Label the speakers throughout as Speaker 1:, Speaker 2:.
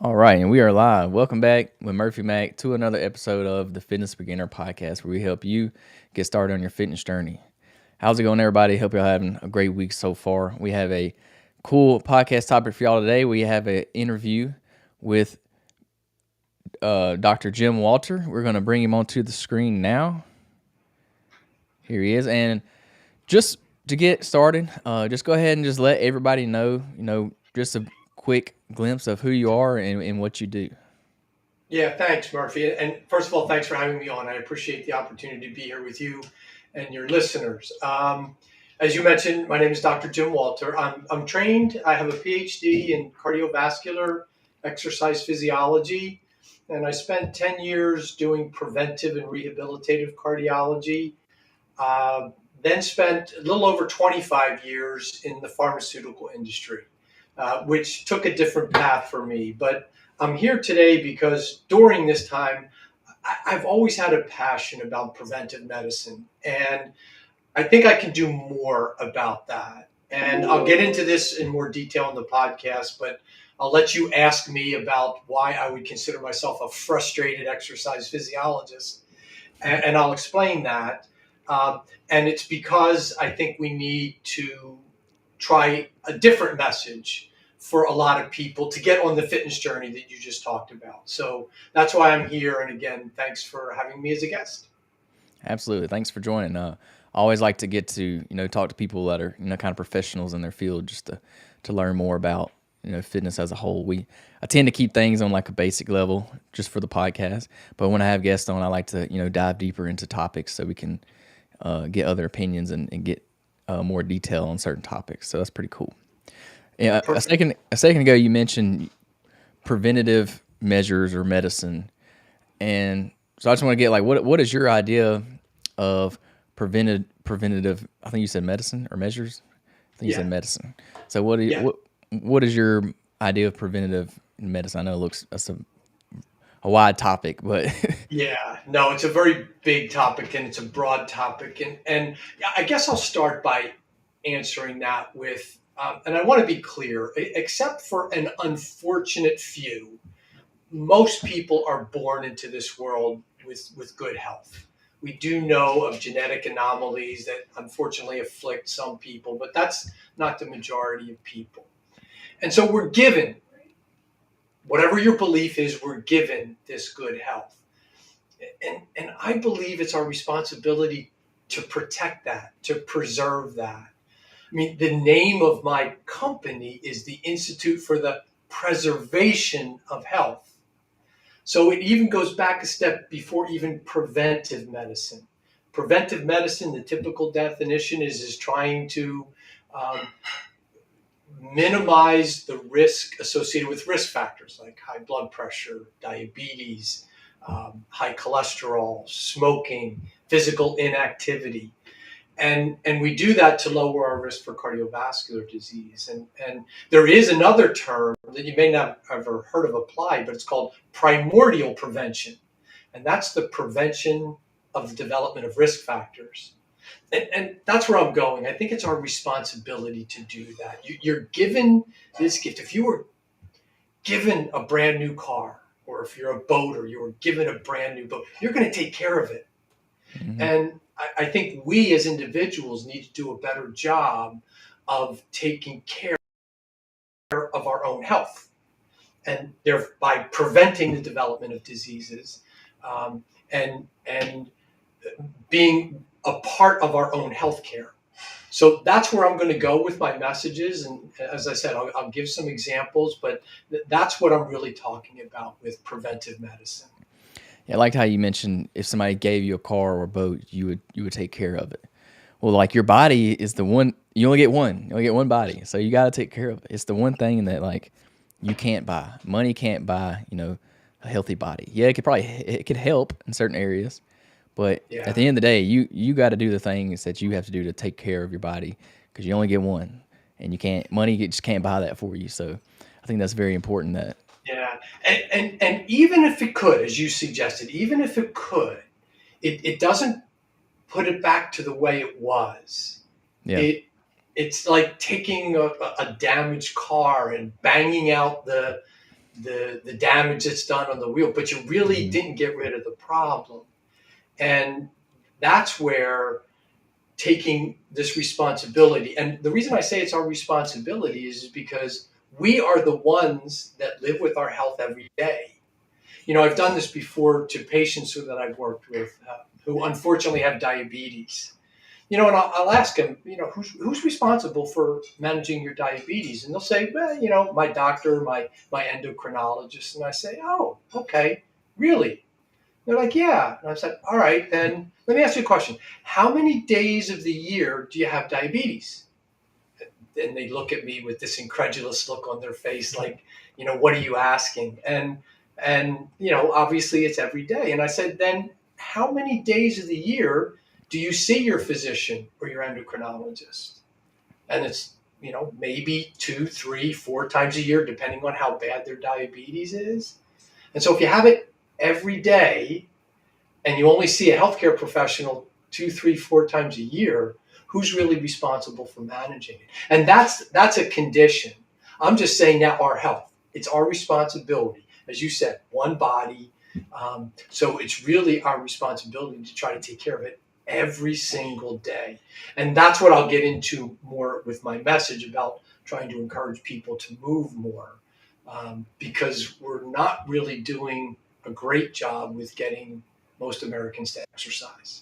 Speaker 1: All right, and we are live. Welcome back with Murphy Mac to another episode of the Fitness Beginner Podcast, where we help you get started on your fitness journey. How's it going, everybody? Hope you're having a great week so far. We have a cool podcast topic for y'all today. We have an interview with Dr. Jim Walter. We're going to bring him onto the screen now. Here he is, and just to get started, just go ahead and just let everybody know, just a quick glimpse of who you are and what you do.
Speaker 2: Yeah, thanks, Murphy. And first of all, thanks for having me on. I appreciate the opportunity to be here with you and your listeners. As you mentioned, my name is Dr. Jim Walter. I'm trained. I have a PhD in cardiovascular exercise physiology, and I spent 10 years doing preventive and rehabilitative cardiology. Uh, then spent a little over 25 years in the pharmaceutical industry, which took a different path for me. But I'm here today because during this time, I've always had a passion about preventive medicine, and I think I can do more about that. And I'll get into this in more detail in the podcast, but I'll let you ask me about why I would consider myself a frustrated exercise physiologist, and I'll explain that. And it's because I think we need to try a different message for a lot of people to get on the fitness journey that you just talked about. So that's why I'm here. And again, thanks for having me as a guest.
Speaker 1: Absolutely. Thanks for joining. I always like to get to, talk to people that are, kind of professionals in their field just to learn more about, fitness as a whole. I tend to keep things on like a basic level just for the podcast, but when I have guests on, I like to, dive deeper into topics so we can get other opinions and get more detail on certain topics. So that's pretty cool. Yeah. A second ago, you mentioned preventative measures or medicine. And so I just want to get like, what is your idea of preventative? I think you said medicine or measures. I think you said
Speaker 2: Yeah.
Speaker 1: medicine. So what is your idea of preventative medicine? I know that's a wide topic, but
Speaker 2: Yeah, no, it's a very big topic and it's a broad topic. And I guess I'll start by answering that with, and I want to be clear, except for an unfortunate few, most people are born into this world with good health. We do know of genetic anomalies that unfortunately afflict some people, but that's not the majority of people. And so we're given, whatever your belief is, we're given this good health. And I believe it's our responsibility to protect that, to preserve that. I mean, the name of my company is the Institute for the Preservation of Health. So it even goes back a step before even preventive medicine. Preventive medicine, the typical definition is trying to um, minimize the risk associated with risk factors like high blood pressure, diabetes, high cholesterol, smoking, physical inactivity. And we do that to lower our risk for cardiovascular disease. And there is another term that you may not have ever heard of applied, but it's called primordial prevention. And that's the prevention of the development of risk factors. And that's where I'm going. I think it's our responsibility to do that. You're given this gift. If you were given a brand new car, or if you're a boater, you were given a brand new boat, you're going to take care of it.
Speaker 1: mm-hmm.
Speaker 2: And I think we as individuals need to do a better job of taking care of our own health and thereby preventing the development of diseases, and being a part of our own healthcare. So that's where I'm going to go with my messages. And as I said, I'll give some examples, but that's what I'm really talking about with preventive medicine.
Speaker 1: Yeah, I liked how you mentioned if somebody gave you a car or a boat, you would take care of it. Well, like your body is the one you only get one. You only get one body, so you got to take care of it. It's the one thing that like you can't buy. Money can't buy. A healthy body. Yeah, it could help in certain areas, but at
Speaker 2: Yeah.
Speaker 1: the end of the day, you got to do the things that you have to do to take care of your body because you only get one, and you can't money just can't buy that for you. So I think that's very important. That
Speaker 2: Yeah. And even if it could, as you suggested, even if it could, it doesn't put it back to the way it was.
Speaker 1: yeah,
Speaker 2: It's like taking a damaged car and banging out the damage that's done on the wheel, but you really
Speaker 1: Hmm.
Speaker 2: didn't get rid of the problem. And that's where taking this responsibility, and the reason I say it's our responsibility is because we are the ones that live with our health every day. I've done this before to patients that I've worked with who unfortunately have diabetes. And I'll ask them, who's responsible for managing your diabetes? And they'll say, well, my doctor, my endocrinologist. And I say, oh, okay, really? They're like, yeah. And I said, all right, then let me ask you a question. How many days of the year do you have diabetes? And they look at me with this incredulous look on their face, like, what are you asking? And obviously it's every day. And I said, then how many days of the year do you see your physician or your endocrinologist? And it's, maybe 2, 3, 4 times a year, depending on how bad their diabetes is. And so if you have it every day and you only see a healthcare professional 2, 3, 4 times a year, who's really responsible for managing it? And that's a condition. I'm just saying now our health. It's our responsibility. As you said, one body. So it's really our responsibility to try to take care of it every single day. And that's what I'll get into more with my message about trying to encourage people to move more, because we're not really doing a great job with getting most Americans to exercise.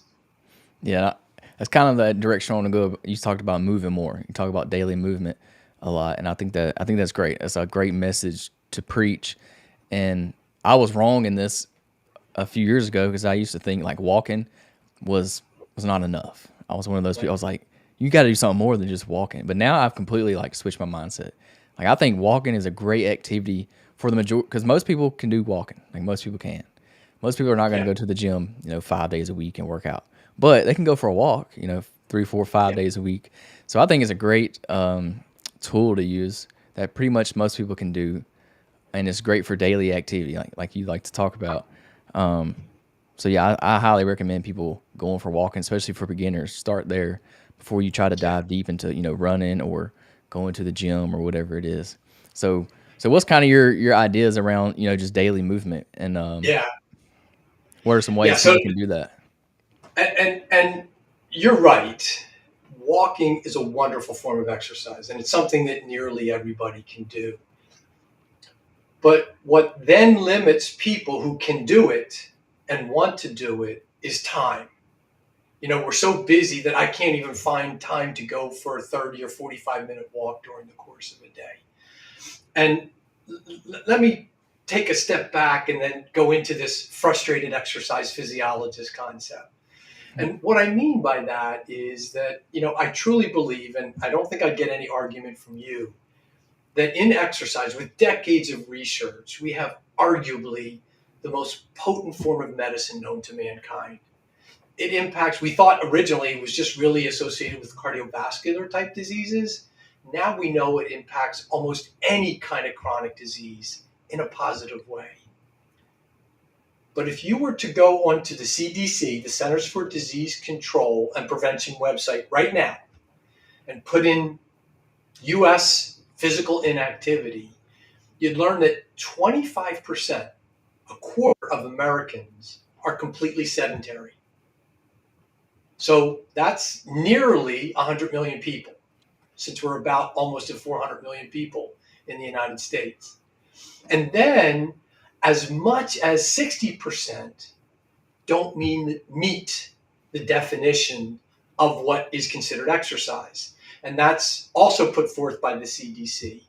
Speaker 1: Yeah, that's kind of the direction I want to go. You talked about moving more. You talk about daily movement a lot, and I think that's great. It's a great message to preach. And I was wrong in this a few years ago because I used to think like walking was was not enough. I was one of those people. I
Speaker 2: Right.
Speaker 1: was like, you got to do something more than just walking. But now I've completely like switched my mindset. Like I think walking is a great activity for the majority because most people can do walking. Like most people can. Most people are not going to
Speaker 2: Yeah.
Speaker 1: go to the gym, 5 days a week and work out, but they can go for a walk, 3, 4, five
Speaker 2: Yeah.
Speaker 1: days a week. So I think it's a great tool to use that pretty much most people can do, and it's great for daily activity, like you like to talk about. So yeah, I highly recommend people going for walking, especially for beginners. Start there before you try to
Speaker 2: Yeah.
Speaker 1: dive deep into running or going to the gym or whatever it is. So what's kind of your ideas around just daily movement, and
Speaker 2: Yeah.
Speaker 1: what are some
Speaker 2: Yeah.
Speaker 1: ways
Speaker 2: So,
Speaker 1: people can do that?
Speaker 2: and you're right. Walking is a wonderful form of exercise, and it's something that nearly everybody can do. But what then limits people who can do it and want to do it is time. We're so busy that I can't even find time to go for a 30 or 45-minute walk during the course of a day. And let me take a step back and then go into this frustrated exercise physiologist concept. And what I mean by that is that, I truly believe, and I don't think I'd get any argument from you, that in exercise, with decades of research, we have arguably the most potent form of medicine known to mankind. It impacts, we thought originally it was just really associated with cardiovascular type diseases. Now we know it impacts almost any kind of chronic disease in a positive way. But if you were to go onto the CDC, the Centers for Disease Control and Prevention website right now, and put in US physical inactivity, you'd learn that 25%, a quarter of Americans, are completely sedentary. So that's nearly 100 million people, since we're about almost at 400 million people in the United States. And then as much as 60% don't meet the definition of what is considered exercise. And that's also put forth by the CDC.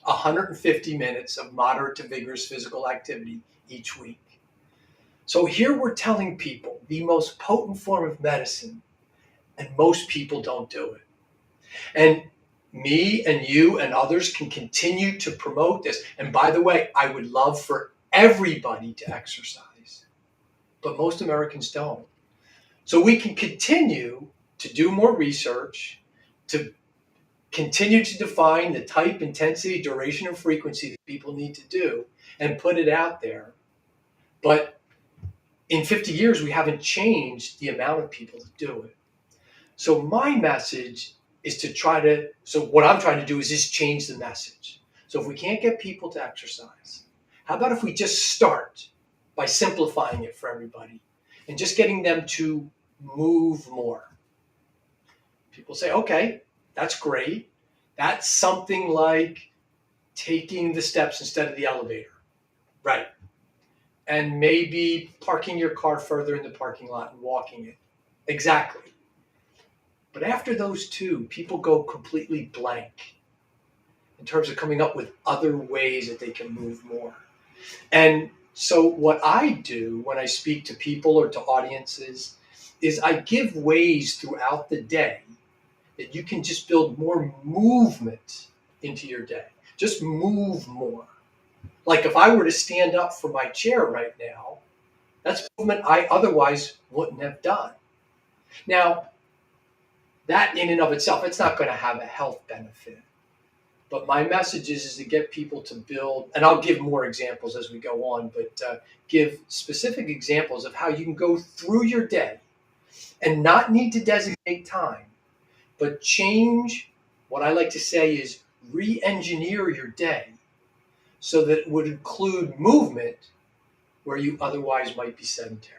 Speaker 2: 150 minutes of moderate to vigorous physical activity each week. So here we're telling people the most potent form of medicine, and most people don't do it. And me and you and others can continue to promote this. And by the way, I would love for everybody to exercise, but most Americans don't. So we can continue to do more research, to continue to define the type, intensity, duration, and frequency that people need to do and put it out there. But in 50 years, we haven't changed the amount of people that do it. So my message is so what I'm trying to do is just change the message. So if we can't get people to exercise, How about if we just start by simplifying it for everybody and just getting them to move more? People say, okay, that's great. That's something like taking the steps instead of the elevator. Right. And maybe parking your car further in the parking lot and walking it. Exactly. But after those two, people go completely blank in terms of coming up with other ways that they can move more. And so, what I do when I speak to people or to audiences is I give ways throughout the day that you can just build more movement into your day. Just move more. Like if I were to stand up from my chair right now, that's movement I otherwise wouldn't have done. Now, that in and of itself, it's not going to have a health benefit. But my message is to get people to build, and I'll give more examples as we go on, but give specific examples of how you can go through your day and not need to designate time, but change what I like to say is re-engineer your day so that it would include movement where you otherwise might be sedentary.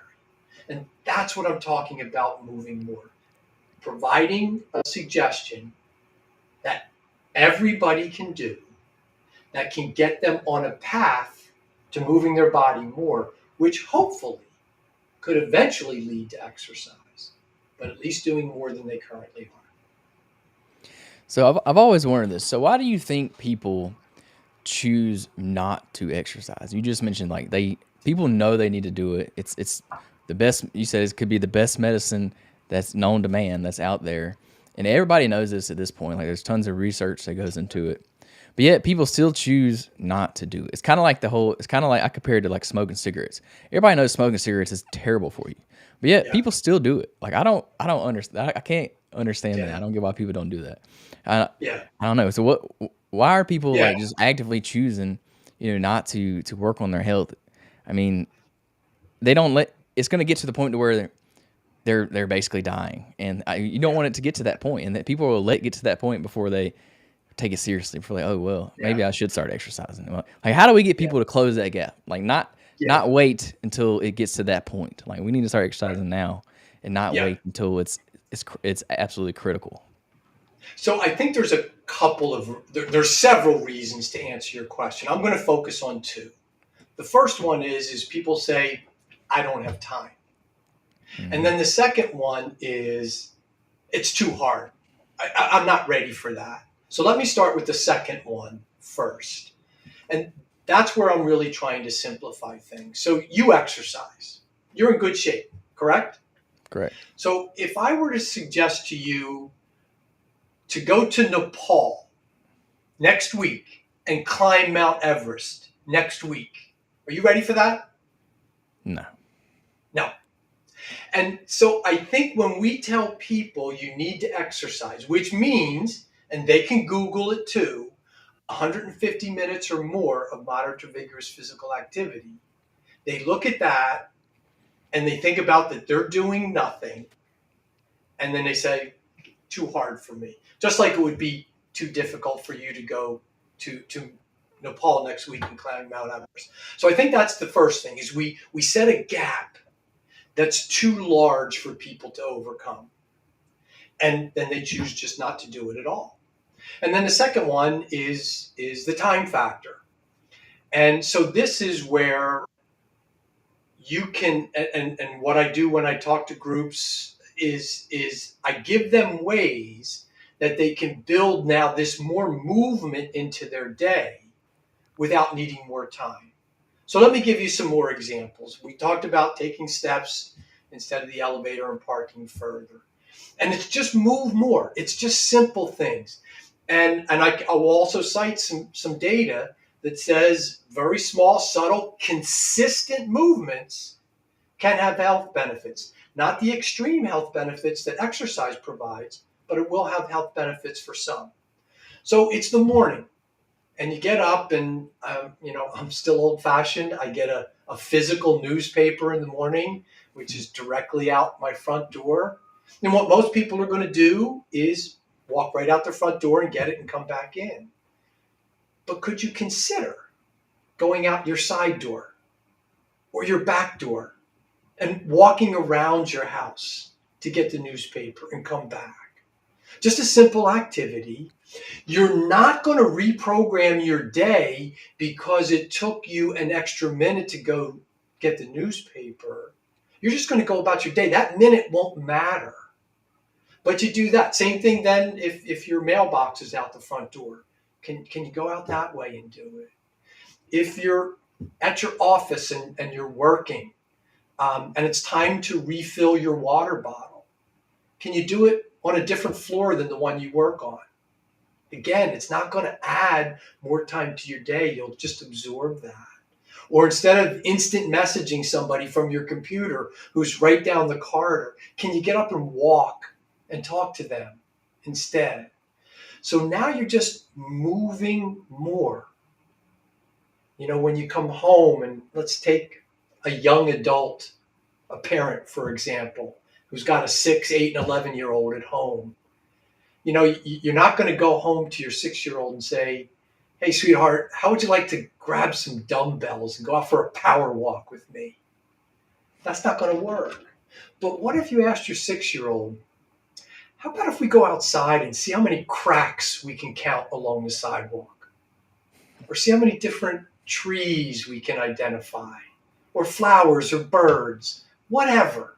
Speaker 2: And that's what I'm talking about, moving more. Providing a suggestion that everybody can do that can get them on a path to moving their body more, which hopefully could eventually lead to exercise, but at least doing more than they currently are.
Speaker 1: So I've always wondered this. So why do you think people choose not to exercise? You just mentioned like people know they need to do it. It's the best. You said it could be the best medicine that's known to man that's out there, and everybody knows this at this point. Like there's tons of research that goes into it, but yet people still choose not to do it. It's kind of like It's kind of like I compared it to like smoking cigarettes. Everybody knows smoking cigarettes is terrible for you, but yet people still do it. Like I don't understand. I can't understand that. I don't get why people don't do that. I don't know. So why are people like just actively choosing, not to work on their health? I mean, they don't it's going to get to the point to where they're basically dying, and you don't want it to get to that point, and that people will get to that point before they take it seriously. Before like, oh well, maybe I should start exercising. Like, how do we get people to close that gap? Like, not wait until it gets to that point. Like, we need to start exercising now, and not wait until it's absolutely critical.
Speaker 2: So I think there's a couple of there's several reasons to answer your question. I'm going to focus on two. The first one is people say, I don't have time. Mm-hmm. And then the second one is it's too hard. I'm not ready for that. So let me start with the second one first. And that's where I'm really trying to simplify things. So you exercise. You're in good shape, correct?
Speaker 1: Correct.
Speaker 2: So if I were to suggest to you to go to Nepal next week and climb Mount Everest next week, are you ready for that?
Speaker 1: No.
Speaker 2: No. And so I think when we tell people you need to exercise, which means, and they can Google it too, 150 minutes or more of moderate to vigorous physical activity, they look at that and they think about that they're doing nothing. And then they say, too hard for me. Just like it would be too difficult for you to go to Nepal next week and climb Mount Everest. So I think that's the first thing is we set a gap that's too large for people to overcome. And then they choose just not to do it at all. And then the second one is the time factor. And so this is where you can, and what I do when I talk to groups is I give them ways that they can build now this more movement into their day without needing more time. So let me give you some more examples. We talked about taking steps instead of the elevator and parking further. And it's just move more. It's just simple things. And I will also cite some data that says very small, subtle, consistent movements can have health benefits. Not the extreme health benefits that exercise provides, but it will have health benefits for some. So it's the morning. And you get up and, I'm still old-fashioned. I get a physical newspaper in the morning, which is directly out my front door. And what most people are going to do is walk right out their front door and get it and come back in. But could you consider going out your side door or your back door and walking around your house to get the newspaper and come back. Just a simple activity. You're not going to reprogram your day because it took you an extra minute to go get the newspaper. You're just going to go about your day. That minute won't matter. But you do that. Same thing then if your mailbox is out the front door. Can you go out that way and do it? If you're at your office and you're working and it's time to refill your water bottle, can you do it on a different floor than the one you work on? Again, it's not going to add more time to your day. You'll just absorb that. Or instead of instant messaging somebody from your computer who's right down the corridor, can you get up and walk and talk to them instead? So now you're just moving more. You know, when you come home, and let's take a young adult, a parent, for example, who's got a 6, 8, and 11-year-old at home. You know, you're not going to go home to your 6-year-old and say, hey, sweetheart, how would you like to grab some dumbbells and go out for a power walk with me? That's not going to work. But what if you asked your 6-year-old, how about if we go outside and see how many cracks we can count along the sidewalk? Or see how many different trees we can identify? Or flowers or birds, whatever.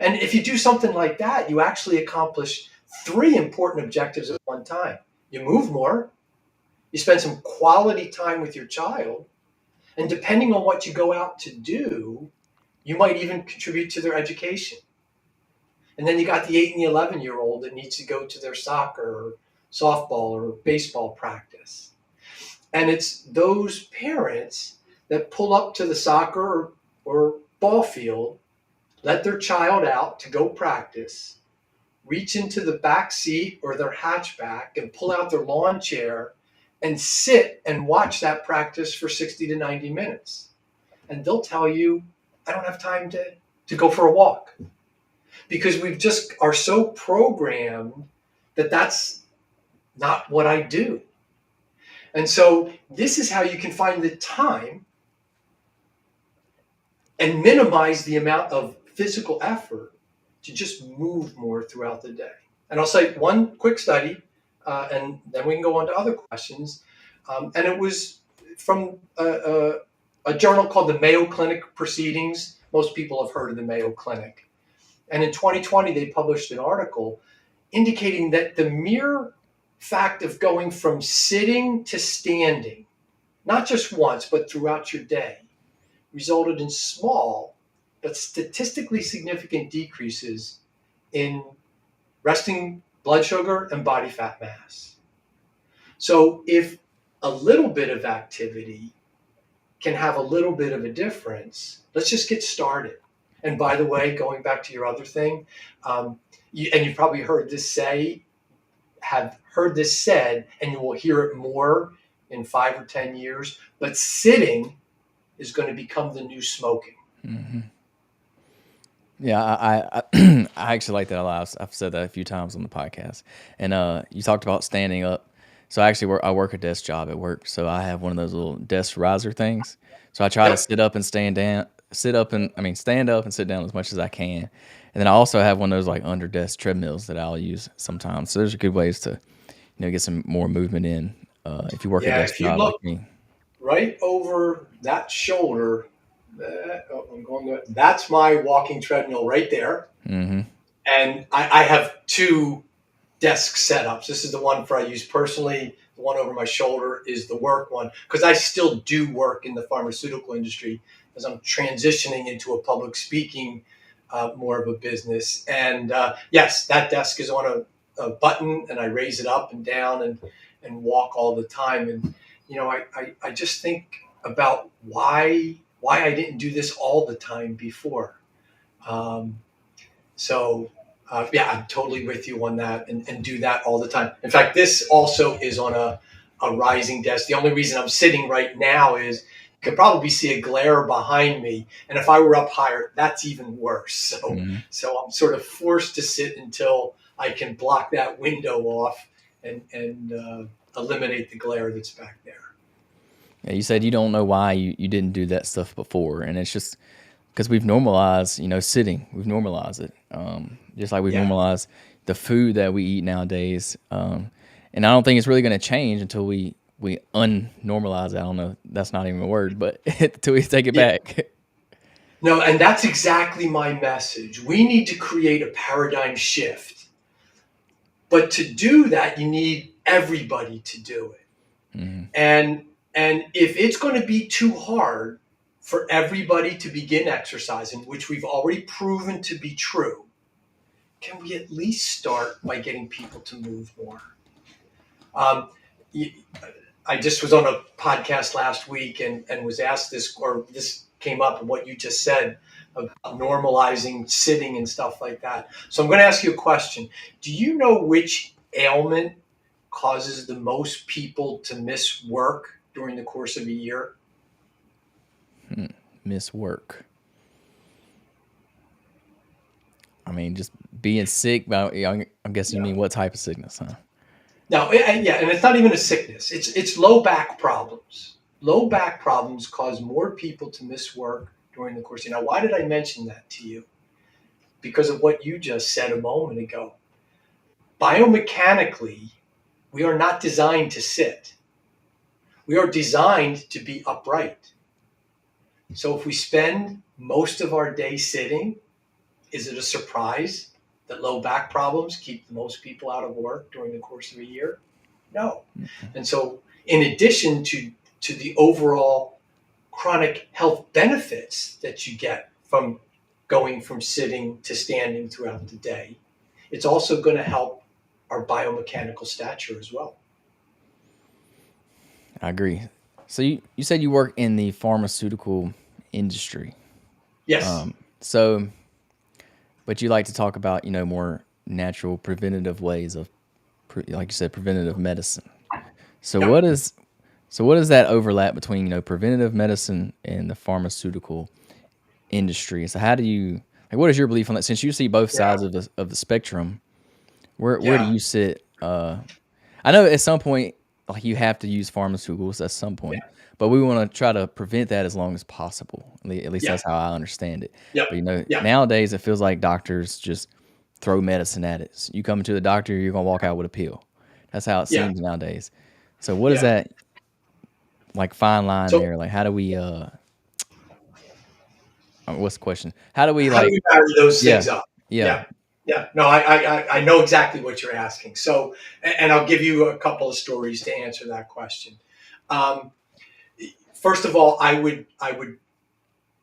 Speaker 2: And if you do something like that, you actually accomplish 3 important objectives at one time. You move more, you spend some quality time with your child, and depending on what you go out to do, you might even contribute to their education. And then you got the 8 and the 11-year-old that needs to go to their soccer or softball or baseball practice. And it's those parents that pull up to the soccer or ball field, let their child out to go practice, reach into the back seat or their hatchback and pull out their lawn chair and sit and watch that practice for 60 to 90 minutes. And they'll tell you, I don't have time to go for a walk. Because we just are so programmed that that's not what I do. And so this is how you can find the time and minimize the amount of physical effort to just move more throughout the day. And I'll cite one quick study, and then we can go on to other questions. And it was from a journal called the Mayo Clinic Proceedings. Most people have heard of the Mayo Clinic. And in 2020, they published an article indicating that the mere fact of going from sitting to standing, not just once, but throughout your day, resulted in small but statistically significant decreases in resting blood sugar and body fat mass. So if a little bit of activity can have a little bit of a difference, let's just get started. And by the way, going back to your other thing, and you've probably heard this said, and you will hear it more in 5 or 10 years, but sitting is going to become the new smoking.
Speaker 1: Mm-hmm. Yeah, I actually like that a lot. I've said that a few times on the podcast. And you talked about standing up. So I work a desk job at work. So I have one of those little desk riser things. So I try to sit up and stand down, stand up and sit down as much as I can. And then I also have one of those like under desk treadmills that I'll use sometimes. So there's good ways to, get some more movement in if you work a desk
Speaker 2: If you
Speaker 1: job
Speaker 2: look
Speaker 1: like me.
Speaker 2: right over that shoulder, that's my walking treadmill right there.
Speaker 1: Mm-hmm.
Speaker 2: And I have 2 desk setups. This is the one I use personally. The one over my shoulder is the work one, because I still do work in the pharmaceutical industry as I'm transitioning into a public speaking, more of a business. And yes, that desk is on a button, and I raise it up and down and walk all the time. And I just think about why I didn't do this all the time before. I'm totally with you on that, and do that all the time. In fact, this also is on a rising desk. The only reason I'm sitting right now is you could probably see a glare behind me. And if I were up higher, that's even worse. So I'm sort of forced to sit until I can block that window off and eliminate the glare that's back there.
Speaker 1: Yeah, you said you don't know why you didn't do that stuff before, and it's just because we've normalized, sitting. We've normalized it, just like we've
Speaker 2: Yeah.
Speaker 1: normalized the food that we eat nowadays. And I don't think it's really going to change until we unnormalize it. I don't know. That's not even a word, but until we take it
Speaker 2: Yeah.
Speaker 1: back.
Speaker 2: No, and that's exactly my message. We need to create a paradigm shift. But to do that, you need everybody to do it.
Speaker 1: Hmm.
Speaker 2: And if it's going to be too hard for everybody to begin exercising, which we've already proven to be true, can we at least start by getting people to move more? Um, I just was on a podcast last week and was asked this, or this came up in what you just said about normalizing sitting and stuff like that. So I'm going to ask you a question. Do you know which ailment causes the most people to miss work during the course of a year?
Speaker 1: Miss work. I mean, just being sick. But I'm guessing you
Speaker 2: Yeah.
Speaker 1: mean what type of sickness, huh?
Speaker 2: No, yeah, and it's not even a sickness. It's low back problems. Low back problems cause more people to miss work during the course. Now, why did I mention that to you? Because of what you just said a moment ago. Biomechanically, we are not designed to sit. We are designed to be upright. So if we spend most of our day sitting, is it a surprise that low back problems keep most people out of work during the course of a year? No. And so, in addition to the overall chronic health benefits that you get from going from sitting to standing throughout the day, it's also going to help our biomechanical stature as well.
Speaker 1: I agree. So you said you work in the pharmaceutical industry.
Speaker 2: Yes.
Speaker 1: So, but you like to talk about more natural preventative ways of, like you said, preventative medicine. So
Speaker 2: Yep.
Speaker 1: what is that overlap between preventative medicine and the pharmaceutical industry? So how do you like? What is your belief on that? Since you see both
Speaker 2: Yeah.
Speaker 1: sides of the spectrum, where do
Speaker 2: Yeah.
Speaker 1: you sit? I know at some point, like you have to use pharmaceuticals at some
Speaker 2: Yeah.
Speaker 1: point, but we want to try to prevent that as long as possible. At least
Speaker 2: Yeah.
Speaker 1: that's how I understand it.
Speaker 2: Yep.
Speaker 1: But
Speaker 2: Yeah.
Speaker 1: nowadays it feels like doctors just throw medicine at it. So you come to the doctor, you're gonna walk out with a pill. That's how it
Speaker 2: Yeah.
Speaker 1: seems nowadays. So what is
Speaker 2: Yeah.
Speaker 1: that like fine line
Speaker 2: So
Speaker 1: there? Like how do we what's the question? How do we
Speaker 2: how do
Speaker 1: like
Speaker 2: we marry those
Speaker 1: yeah,
Speaker 2: things up?
Speaker 1: yeah.
Speaker 2: Yeah. Yeah. No, I know exactly what you're asking. So, and I'll give you a couple of stories to answer that question. Um, First of all, I would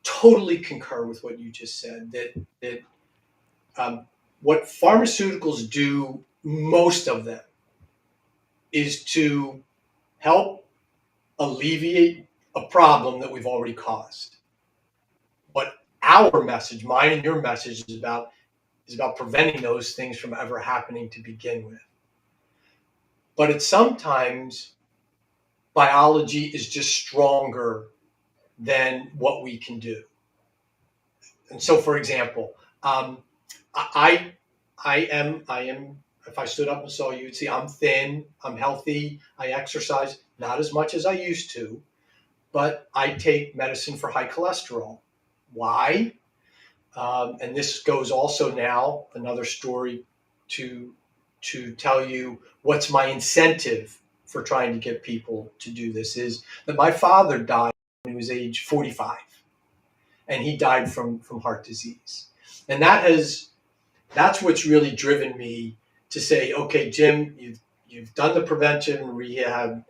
Speaker 2: totally concur with what you just said. That um, what pharmaceuticals do, most of them, is to help alleviate a problem that we've already caused. What our message, mine and your message, is about preventing those things from ever happening to begin with. But it's sometimes biology is just stronger than what we can do. And so, for example, I I am. If I stood up and saw you, you'd see I'm thin, I'm healthy, I exercise, not as much as I used to, but I take medicine for high cholesterol. Why? And this goes also now another story to tell you what's my incentive for trying to get people to do this is that my father died when he was age 45, and he died from heart disease, and that's what's really driven me to say, okay, Jim, you've done the prevention rehab,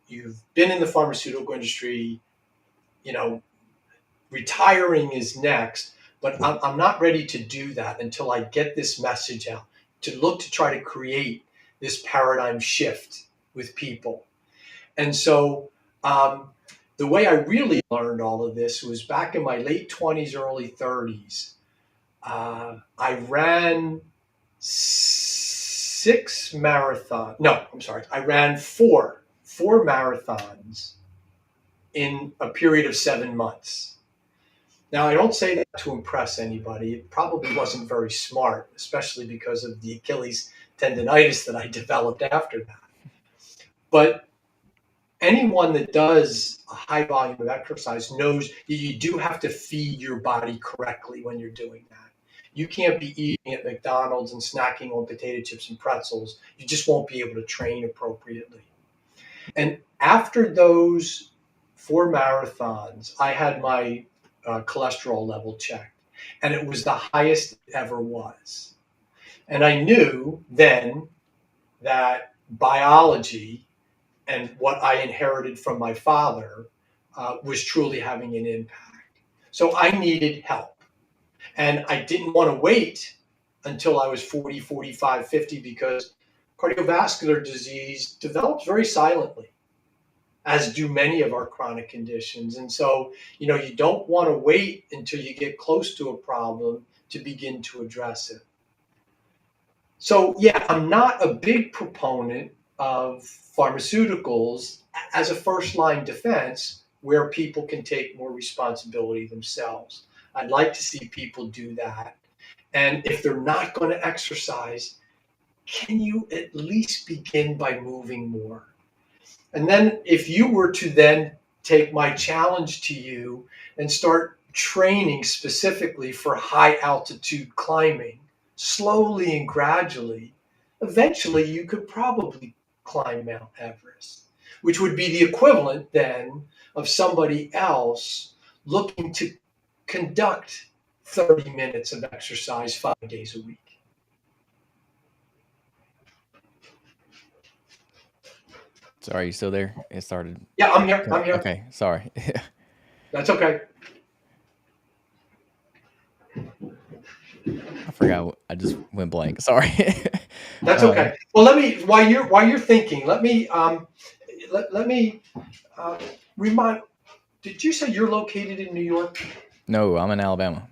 Speaker 2: you've been in the pharmaceutical industry, you know, retiring is next, but I'm not ready to do that until I get this message out, to look to try to create this paradigm shift with people. And so the way I really learned all of this was back in my late 20s, early 30s. I ran six marathon. No, I'm sorry. I ran four marathons in a period of 7 months. Now, I don't say that to impress anybody. It probably wasn't very smart, especially because of the Achilles tendonitis that I developed after that. But anyone that does a high volume of exercise knows you do have to feed your body correctly when you're doing that. You can't be eating at McDonald's and snacking on potato chips and pretzels. You just won't be able to train appropriately. And after those 4 marathons, I had my cholesterol level checked, and it was the highest it ever was. And I knew then that biology and what I inherited from my father was truly having an impact. So I needed help. And I didn't want to wait until I was 40, 45, 50 because cardiovascular disease develops very silently, as do many of our chronic conditions. And so, you don't want to wait until you get close to a problem to begin to address it. So, yeah, I'm not a big proponent of pharmaceuticals as a first line defense where people can take more responsibility themselves. I'd like to see people do that. And if they're not going to exercise, can you at least begin by moving more? And then if you were to then take my challenge to you and start training specifically for high altitude climbing, slowly and gradually, eventually you could probably climb Mount Everest, which would be the equivalent then of somebody else looking to conduct 30 minutes of exercise 5 days a week.
Speaker 1: So are you still there? It started.
Speaker 2: Yeah, I'm here. I'm here.
Speaker 1: Okay, sorry.
Speaker 2: That's okay.
Speaker 1: I forgot. I just went blank. Sorry.
Speaker 2: That's
Speaker 1: uh,
Speaker 2: okay. Well, let me while you're thinking, let me uh, remind. Did you say you're located in New York?
Speaker 1: no, I'm in Alabama.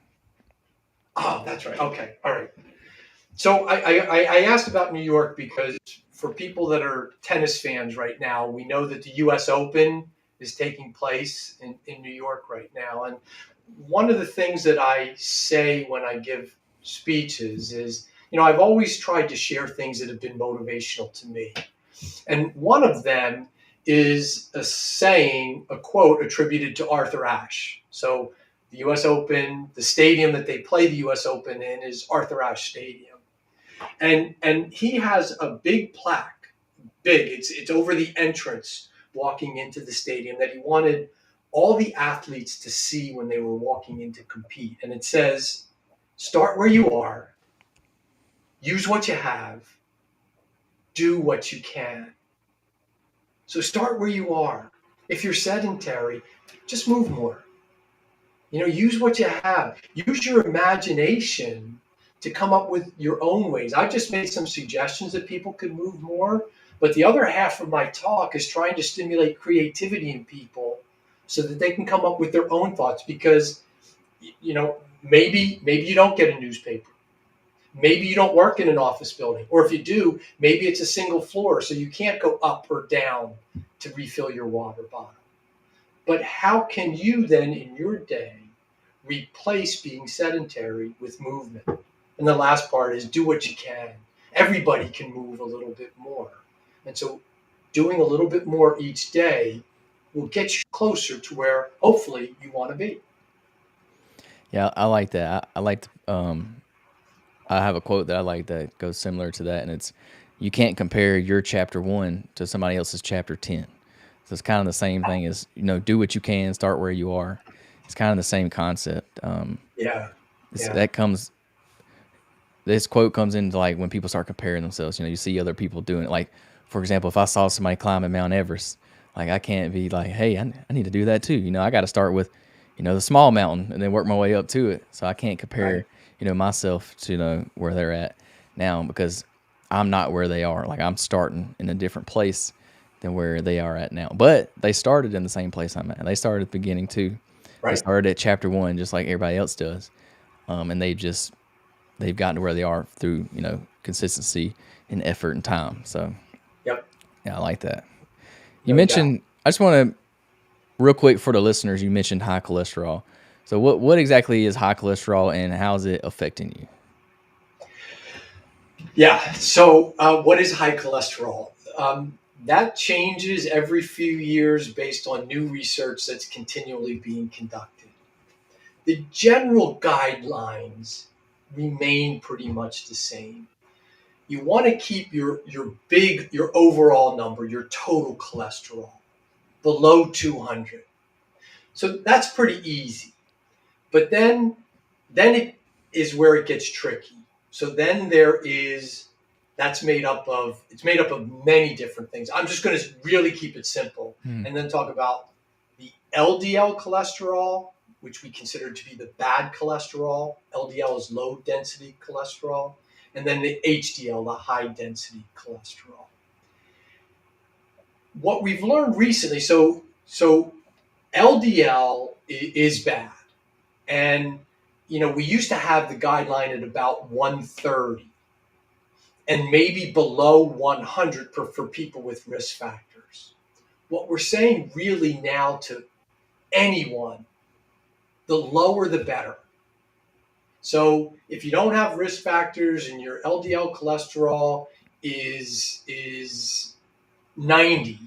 Speaker 2: Oh, that's right. Okay, all right. So I asked about New York because for people that are tennis fans right now, we know that the U.S. Open is taking place in New York right now, and one of the things that I say when I give speeches is, I've always tried to share things that have been motivational to me. And one of them is a saying, a quote attributed to Arthur Ashe. So the US Open, the stadium that they play the US Open in is Arthur Ashe Stadium. And he has a big plaque, big, it's over the entrance walking into the stadium that he wanted all the athletes to see when they were walking in to compete. And it says, start where you are, use what you have, do what you can. So start where you are. If you're sedentary, just move more. Use what you have. Use your imagination to come up with your own ways. I just made some suggestions that people could move more, but the other half of my talk is trying to stimulate creativity in people so that they can come up with their own thoughts because maybe you don't get a newspaper. Maybe you don't work in an office building, or if you do, maybe it's a single floor, so you can't go up or down to refill your water bottle. But how can you then, in your day, replace being sedentary with movement? And the last part is do what you can. Everybody can move a little bit more. And so doing a little bit more each day will get you closer to where hopefully you want to be.
Speaker 1: Yeah, I like that. I like. I have a quote that I like that goes similar to that, and it's, "You can't compare your chapter 1 to somebody else's chapter 10." So it's kind of the same thing as, do what you can, start where you are. It's kind of the same concept.
Speaker 2: Yeah. Yeah.
Speaker 1: That comes. This quote comes into like when people start comparing themselves. You see other people doing it. Like, for example, if I saw somebody climbing Mount Everest, like I can't be like, hey, I need to do that too. I got to start with, the small mountain and then work my way up to it. So I can't
Speaker 2: Right.
Speaker 1: compare, myself to where they're at now because I'm not where they are. Like I'm starting in a different place than where they are at now. But they started in the same place I'm at. They started at the beginning too. They
Speaker 2: Right.
Speaker 1: started at chapter 1 just like everybody else does, and they've gotten to where they are through consistency and effort and time. So
Speaker 2: Yep.
Speaker 1: yeah, I like that. You
Speaker 2: No doubt.
Speaker 1: mentioned, I just want to real quick for the listeners, you mentioned high cholesterol. So what exactly is high cholesterol and how is it affecting you?
Speaker 2: Yeah. So, what is high cholesterol? That changes every few years based on new research that's continually being conducted. The general guidelines remain pretty much the same. You want to keep your overall number, your total cholesterol, below 200. So that's pretty easy. But then it is where it gets tricky. So then it's made up of many different things. I'm just going to really keep it simple
Speaker 1: Hmm.
Speaker 2: and then talk about the LDL cholesterol, which we consider to be the bad cholesterol. LDL is low density cholesterol, and then the HDL, the high density cholesterol. What we've learned recently, so LDL is bad. And we used to have the guideline at about 130 and maybe below 100 for people with risk factors. What we're saying really now to anyone, the lower the better. So if you don't have risk factors and your LDL cholesterol is 90,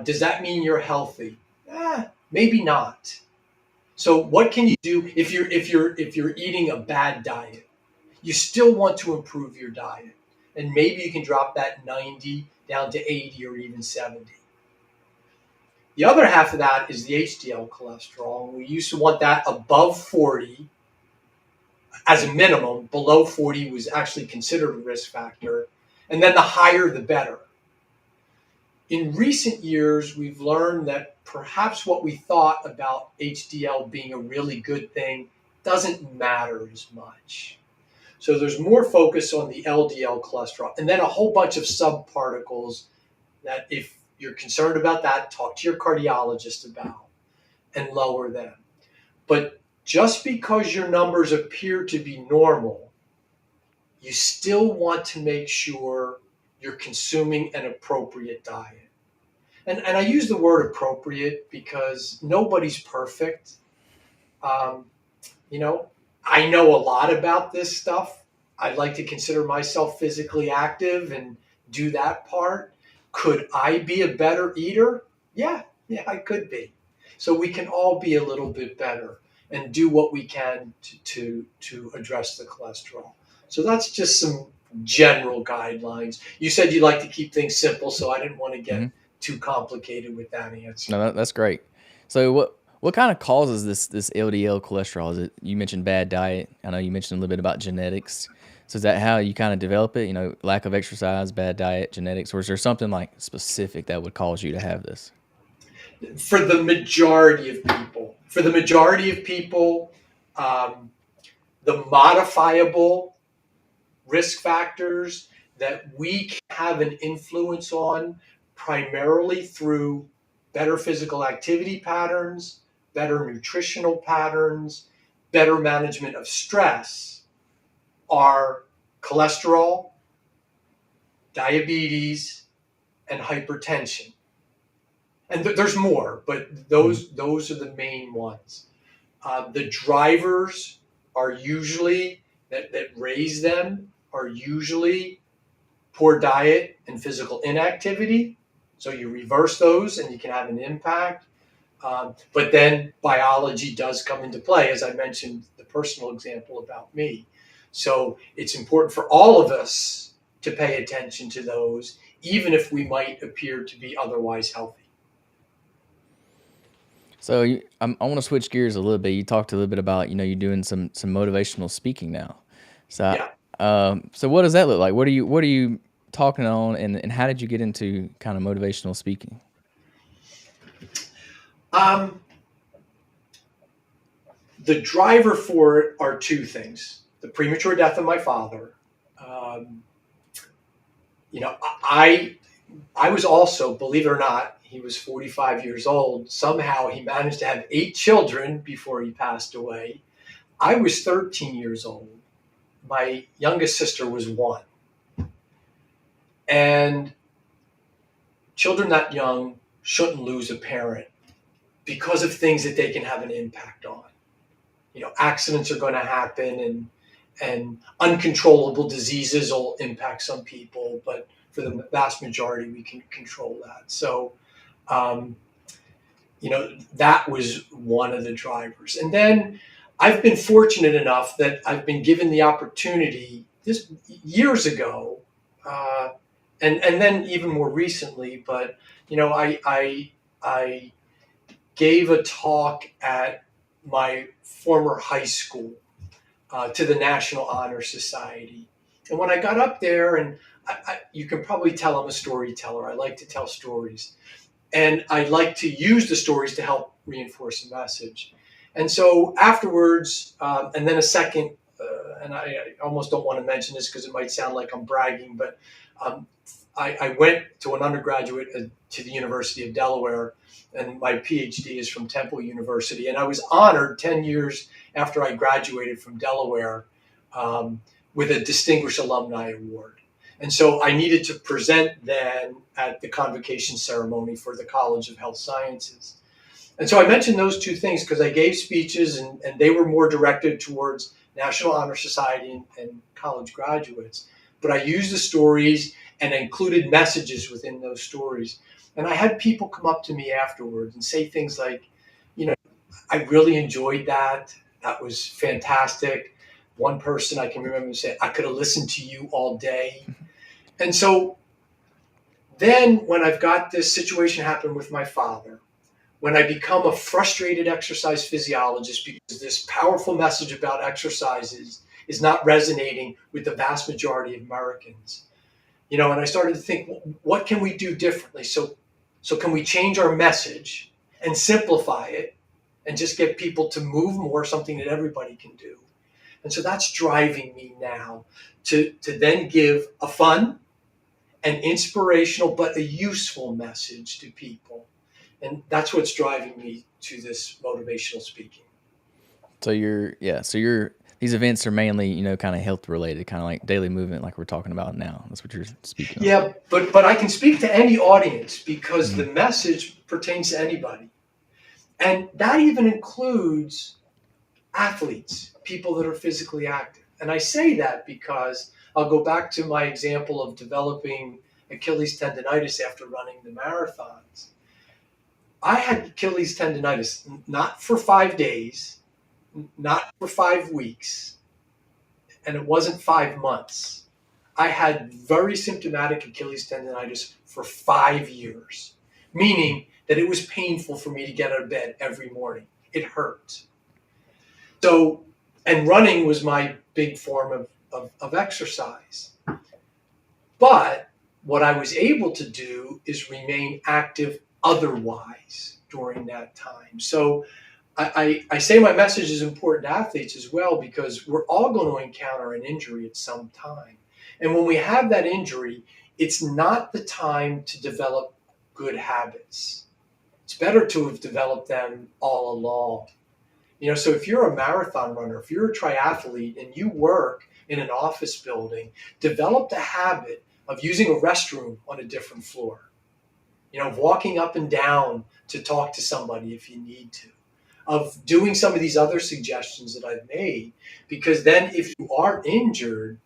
Speaker 2: does that mean you're healthy? Maybe not. So what can you do if you're eating a bad diet? You still want to improve your diet. And maybe you can drop that 90 down to 80 or even 70. The other half of that is the HDL cholesterol. We used to want that above 40 as a minimum. Below 40 was actually considered a risk factor. And then the higher, the better. In recent years, we've learned that perhaps what we thought about HDL being a really good thing doesn't matter as much. So there's more focus on the LDL cholesterol and then a whole bunch of subparticles that if you're concerned about that, talk to your cardiologist about and lower them. But just because your numbers appear to be normal, you still want to make sure you're consuming an appropriate diet. And I use the word appropriate because nobody's perfect. Um, you know, I know a lot about this stuff. I'd like to consider myself physically active and do that part. Could I be a better eater? Yeah, I could be. So we can all be a little bit better and do what we can to address the cholesterol. So that's just some general guidelines. You said you like to keep things simple, so I didn't want to
Speaker 1: Hmm.
Speaker 2: get too complicated with that answer.
Speaker 1: No, that's great. So what kind of causes this LDL cholesterol? Is it, you mentioned bad diet? I know you mentioned a little bit about genetics. So is that how you kind of develop it? Lack of exercise, bad diet, genetics, or is there something like specific that would cause you to have this?
Speaker 2: For the majority of people, um, the modifiable risk factors that we can have an influence on primarily through better physical activity patterns, better nutritional patterns, better management of stress are cholesterol, diabetes, and hypertension. And there's more, but
Speaker 1: Mhm.
Speaker 2: those are the main ones. The drivers are usually that raise them are usually poor diet and physical inactivity. So you reverse those and you can have an impact. But then biology does come into play, as I mentioned, the personal example about me. So it's important for all of us to pay attention to those, even if we might appear to be otherwise healthy.
Speaker 1: So I want to switch gears a little bit. You talked a little bit about you're doing some motivational speaking now. So
Speaker 2: Yeah.
Speaker 1: so what does that look like? What are you talking on, and how did you get into kind of motivational speaking?
Speaker 2: Um, the driver for it are two things: the premature death of my father. Um, I I was also, believe it or not, he was 45 years old. Somehow he managed to have 8 children before he passed away. I was 13 years old. My youngest sister was one. And children that young shouldn't lose a parent because of things that they can have an impact on. Accidents are going to happen and uncontrollable diseases will impact some people. But for the vast majority, we can control that. So, um, that was one of the drivers. And then I've been fortunate enough that I've been given the opportunity this years ago, uh, and then even more recently. But I gave a talk at my former high school to the National Honor Society. And when I got up there, and you can probably tell I'm a storyteller. I like to tell stories, and I like to use the stories to help reinforce a message. And so afterwards, and then a second, and I almost don't want to mention this because it might sound like I'm bragging, but um, I went to an undergraduate to the University of Delaware, and my PhD is from Temple University. And I was honored 10 years after I graduated from Delaware with a Distinguished Alumni Award. And so I needed to present then at the convocation ceremony for the College of Health Sciences. And so I mentioned those two things because I gave speeches, and they were more directed towards National Honor Society and college graduates. But I used the stories and included messages within those stories. And I had people come up to me afterwards and say things like, I really enjoyed that. That was fantastic. One person I can remember saying, I could have listened to you all day. And so then when I've got this situation happen with my father, when I become a frustrated exercise physiologist because this powerful message about exercises is not resonating with the vast majority of Americans, and I started to think, what can we do differently? So can we change our message and simplify it and just get people to move more, something that everybody can do? And so that's driving me now to then give a fun, an inspirational, but a useful message to people. And that's what's driving me to this motivational speaking.
Speaker 1: So these events are mainly, kind of health related, kind of like daily movement, like we're talking about now. That's what you're speaking on.
Speaker 2: Yeah, but I can speak to any audience because the message pertains to anybody. And that even includes athletes, people that are physically active. And I say that because I'll go back to my example of developing Achilles tendonitis after running the marathons. I had Achilles tendonitis not for 5 days, not for 5 weeks, and it wasn't 5 months. I had very symptomatic Achilles tendonitis for 5 years, meaning that it was painful for me to get out of bed every morning. It hurt. So, and running was my big form of exercise. But what I was able to do is remain active otherwise during that time. So I say my message is important to athletes as well because we're all going to encounter an injury at some time. And when we have that injury, it's not the time to develop good habits. It's better to have developed them all along. So if you're a marathon runner, if you're a triathlete and you work in an office building, develop the habit of using a restroom on a different floor, of walking up and down to talk to somebody if you need to, of doing some of these other suggestions that I've made, because then if you are injured,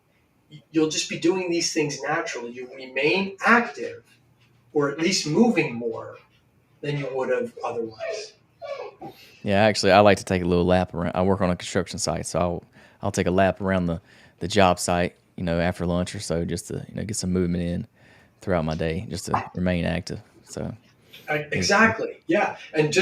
Speaker 2: you'll just be doing these things naturally. You remain active, or at least moving more than you would have otherwise.
Speaker 1: Yeah, actually, I like to take a little lap around. I work on a construction site, so I'll take a lap around the job site, after lunch or so, just to get some movement in throughout my day, just to remain active. So
Speaker 2: exactly, yeah, and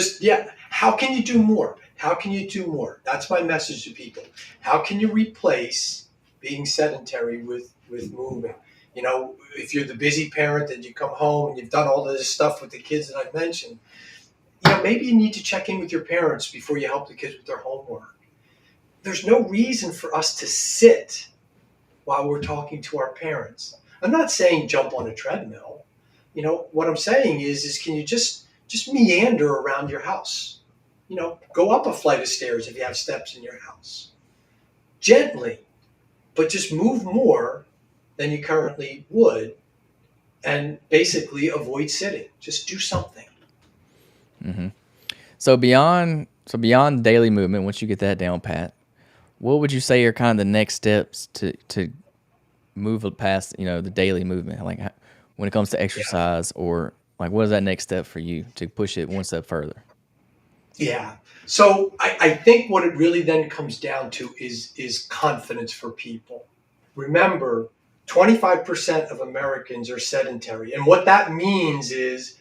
Speaker 2: how can you do more? How can you do more? That's my message to people. How can you replace being sedentary with moving? If you're the busy parent and you come home and you've done all this stuff with the kids that I've mentioned, maybe you need to check in with your parents before you help the kids with their homework. There's no reason for us to sit while we're talking to our parents. I'm not saying jump on a treadmill. What I'm saying is can you just meander around your house? Go up a flight of stairs if you have steps in your house. Gently, but just move more than you currently would, and basically avoid sitting. Just do something.
Speaker 1: So beyond daily movement, once you get that down pat, what would you say are kind of the next steps to move past the daily movement? Like, when it comes to
Speaker 2: Yeah.
Speaker 1: exercise, or like what is that next step for you to push it one step further?
Speaker 2: Yeah. So I think what it really then comes down to is confidence for people. Remember, 25% of Americans are sedentary. And what that means is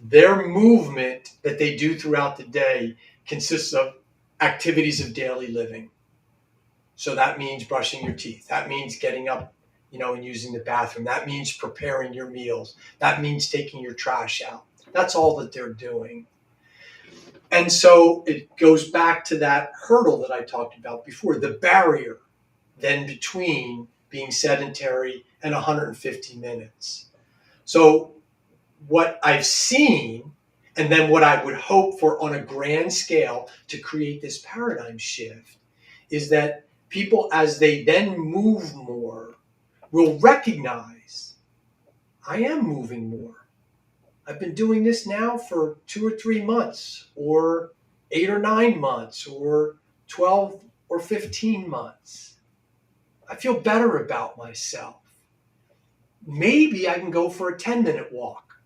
Speaker 2: their movement that they do throughout the day consists of activities of daily living. So that means brushing your teeth. That means getting up, and using the bathroom. That means preparing your meals. That means taking your trash out. That's all that they're doing. And so it goes back to that hurdle that I talked about before, the barrier then between being sedentary and 150 minutes. So what I've seen, and then what I would hope for on a grand scale to create this paradigm shift, is that people, as they then move more, will recognize I am moving more. I've been doing this now for 2 or 3 months, or 8 or 9 months, or 12 or 15 months. I feel better about myself. Maybe I can go for a 10-minute walk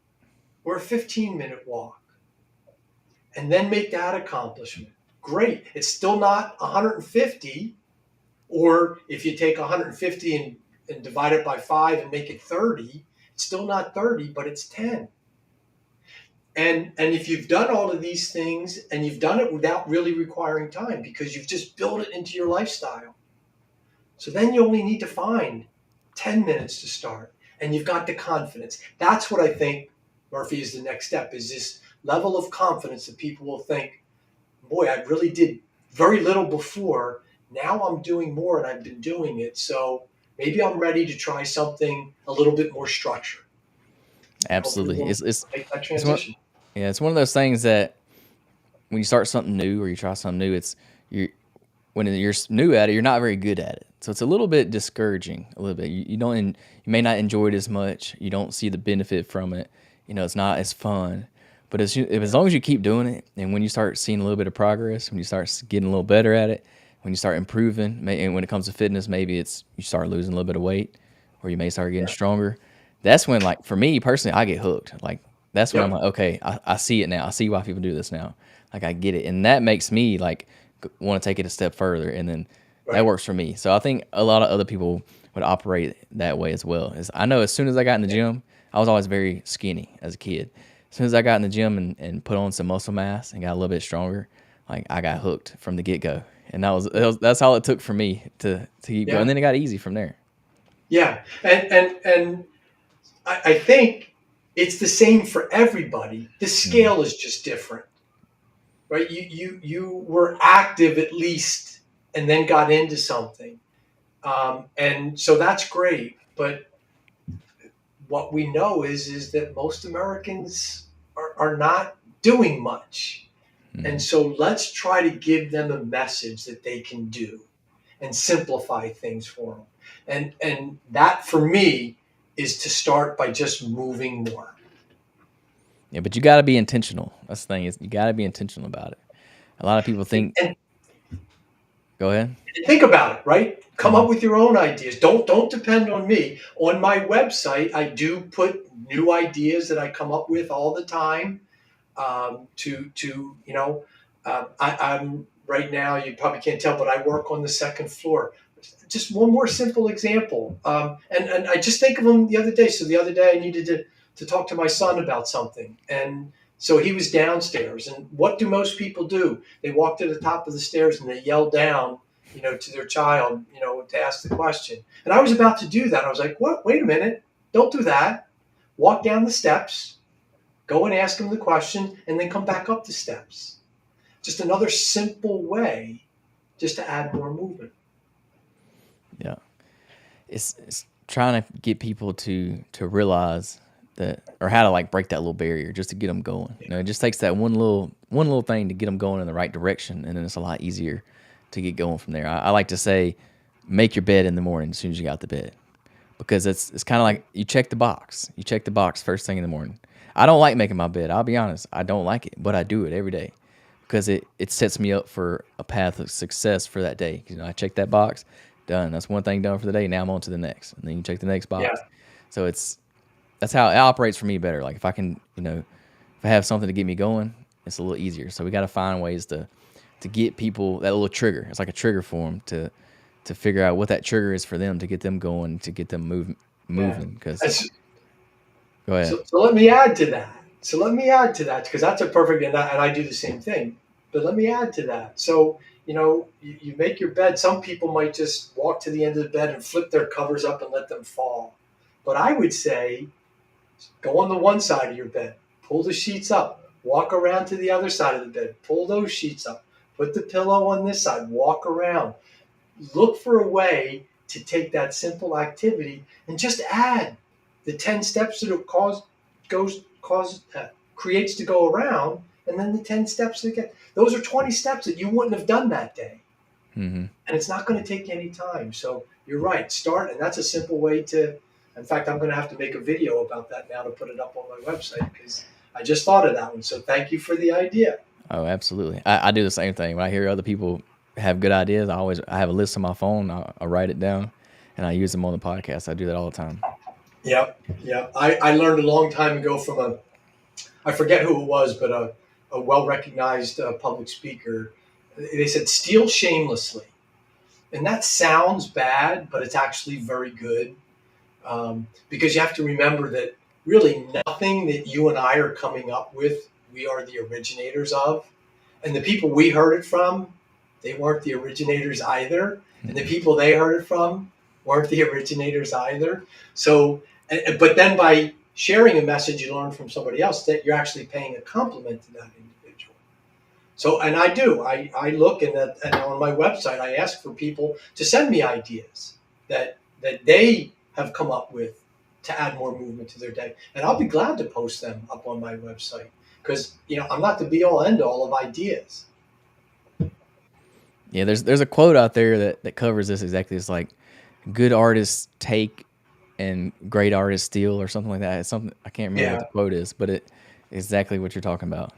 Speaker 2: or a 15-minute walk and then make that accomplishment. Great. It's still not 150, or if you take 150 and divide it by 5 and make it 30, it's still not 30, but it's 10. And if you've done all of these things and you've done it without really requiring time because you've just built it into your lifestyle, so then you only need to find 10 minutes to start, and you've got the confidence. That's what I think, Murphy, is the next step, is this level of confidence that people will think, boy, I really did very little before. Now I'm doing more and I've been doing it. So maybe I'm ready to try something a little bit more structured. And hopefully
Speaker 1: Absolutely.
Speaker 2: we'll
Speaker 1: It's
Speaker 2: make that
Speaker 1: it's one
Speaker 2: transition.
Speaker 1: yeah, it's one of those things that when you start something new or you try something new, it's you when you're new at it, you're not very good at it. So it's a little bit discouraging, a little bit. You don't you may not enjoy it as much. You don't see the benefit from it. It's not as fun. But as long as you keep doing it, and when you start seeing a little bit of progress, when you start getting a little better at it, when you start improving, and when it comes to fitness, maybe it's you start losing a little bit of weight, or you may start getting
Speaker 2: Yeah.
Speaker 1: stronger. That's when, like for me personally, I get hooked. Like that's when I'm
Speaker 2: Yep.
Speaker 1: like, okay, I see it now. I see why people do this now. Like I get it, and that makes me like want to take it a step further, and then that
Speaker 2: Right.
Speaker 1: works for me. So I think a lot of other people would operate that way as well. As I know, as soon as I got in the
Speaker 2: Yeah.
Speaker 1: gym, I was always very skinny as a kid. As soon as I got in the gym and put on some muscle mass and got a little bit stronger, like I got hooked from the get go, and that's all it took for me to keep going. And
Speaker 2: Yeah.
Speaker 1: then it got easy from there.
Speaker 2: Yeah. And I think it's the same for everybody. The
Speaker 1: Mhm.
Speaker 2: scale is just different, right? You were active at least, and then got into something, and so that's great. But what we know is that most Americans are not doing much, and
Speaker 1: Mhm.
Speaker 2: so let's try to give them a message that they can do and simplify things for them. And that for me is to start by just moving more.
Speaker 1: Yeah, but you got to be intentional. That's the thing is you got to be intentional about it. A lot of people think,
Speaker 2: And
Speaker 1: go ahead.
Speaker 2: think about it, right? Come
Speaker 1: Hmm.
Speaker 2: up with your own ideas. Don't depend on me. On my website, I do put new ideas that I come up with all the time. To I'm right now. You probably can't tell, but I work on the second floor. Just one more simple example, and I just think of them the other day. So the other day I needed to talk to my son about something, and so he was downstairs. And what do most people do? They walk to the top of the stairs and they yell down, to their child, to ask the question. And I was about to do that. I was like, what? Wait a minute! Don't do that. Walk down the steps, go and ask him the question, and then come back up the steps. Just another simple way just to add more movement.
Speaker 1: Yeah. It's trying to get people to realize that, or how to like break that little barrier just to get them going. It just takes that one little thing to get them going in the right direction, and then it's a lot easier to get going from there. I like to say, make your bed in the morning as soon as you got out the bed, because it's kind of like you check the box. You check the box first thing in the morning. I don't like making my bed. I'll be honest. I don't like it, but I do it every day because it sets me up for a path of success for that day. I check that box, done. That's one thing done for the day. Now I'm on to the next, and then you check the next
Speaker 2: Yeah.
Speaker 1: box. So that's how it operates for me better. Like if I can, if I have something to get me going, it's a little easier. So we got to find ways to get people that little trigger. It's like a trigger for them to figure out what that trigger is for them to get them going, to get them
Speaker 2: Yeah.
Speaker 1: moving. Because
Speaker 2: And
Speaker 1: go ahead.
Speaker 2: so let me add to that. So let me add to that because that's a perfect, and I do the same thing. But let me add to that. So, you make your bed. Some people might just walk to the end of the bed and flip their covers up and let them fall. But I would say go on the one side of your bed, pull the sheets up, walk around to the other side of the bed, pull those sheets up, put the pillow on this side, walk around. Look for a way to take that simple activity and just add the 10 steps that it creates to go around, and then the 10 steps that get. Those are 20 steps that you wouldn't have done that day.
Speaker 1: Mm-hmm.
Speaker 2: And it's not going to take you any time. So you're right. Start, and that's a simple way to. In fact, I'm going to have to make a video about that now to put it up on my website because I just thought of that one. So thank you for the idea.
Speaker 1: Oh, absolutely. I do the same thing. When I hear other people have good ideas, I have a list on my phone. I write it down, and I use them on the podcast. I do that all the time.
Speaker 2: Yep, yep. I learned a long time ago from I forget who it was, but a well recognized public speaker. They said, steal shamelessly. And that sounds bad, but it's actually very good because you have to remember that really nothing that you and I are coming up with, we are the originators of. And the people we heard it from, they weren't the originators either. And the people they heard it from weren't the originators either. So, but then by sharing a message you learn from somebody else, that you're actually paying a compliment to that individual. So, and I do. I look and on my website, I ask for people to send me ideas that they have come up with to add more movement to their day, and I'll be glad to post them up on my website because I'm not the be all end all of ideas.
Speaker 1: Yeah, there's a quote out there that covers this exactly. It's like good artists take and great artists steal or something like that. It's something I can't remember what the
Speaker 2: Yeah,
Speaker 1: quote is, but it exactly what you're talking about.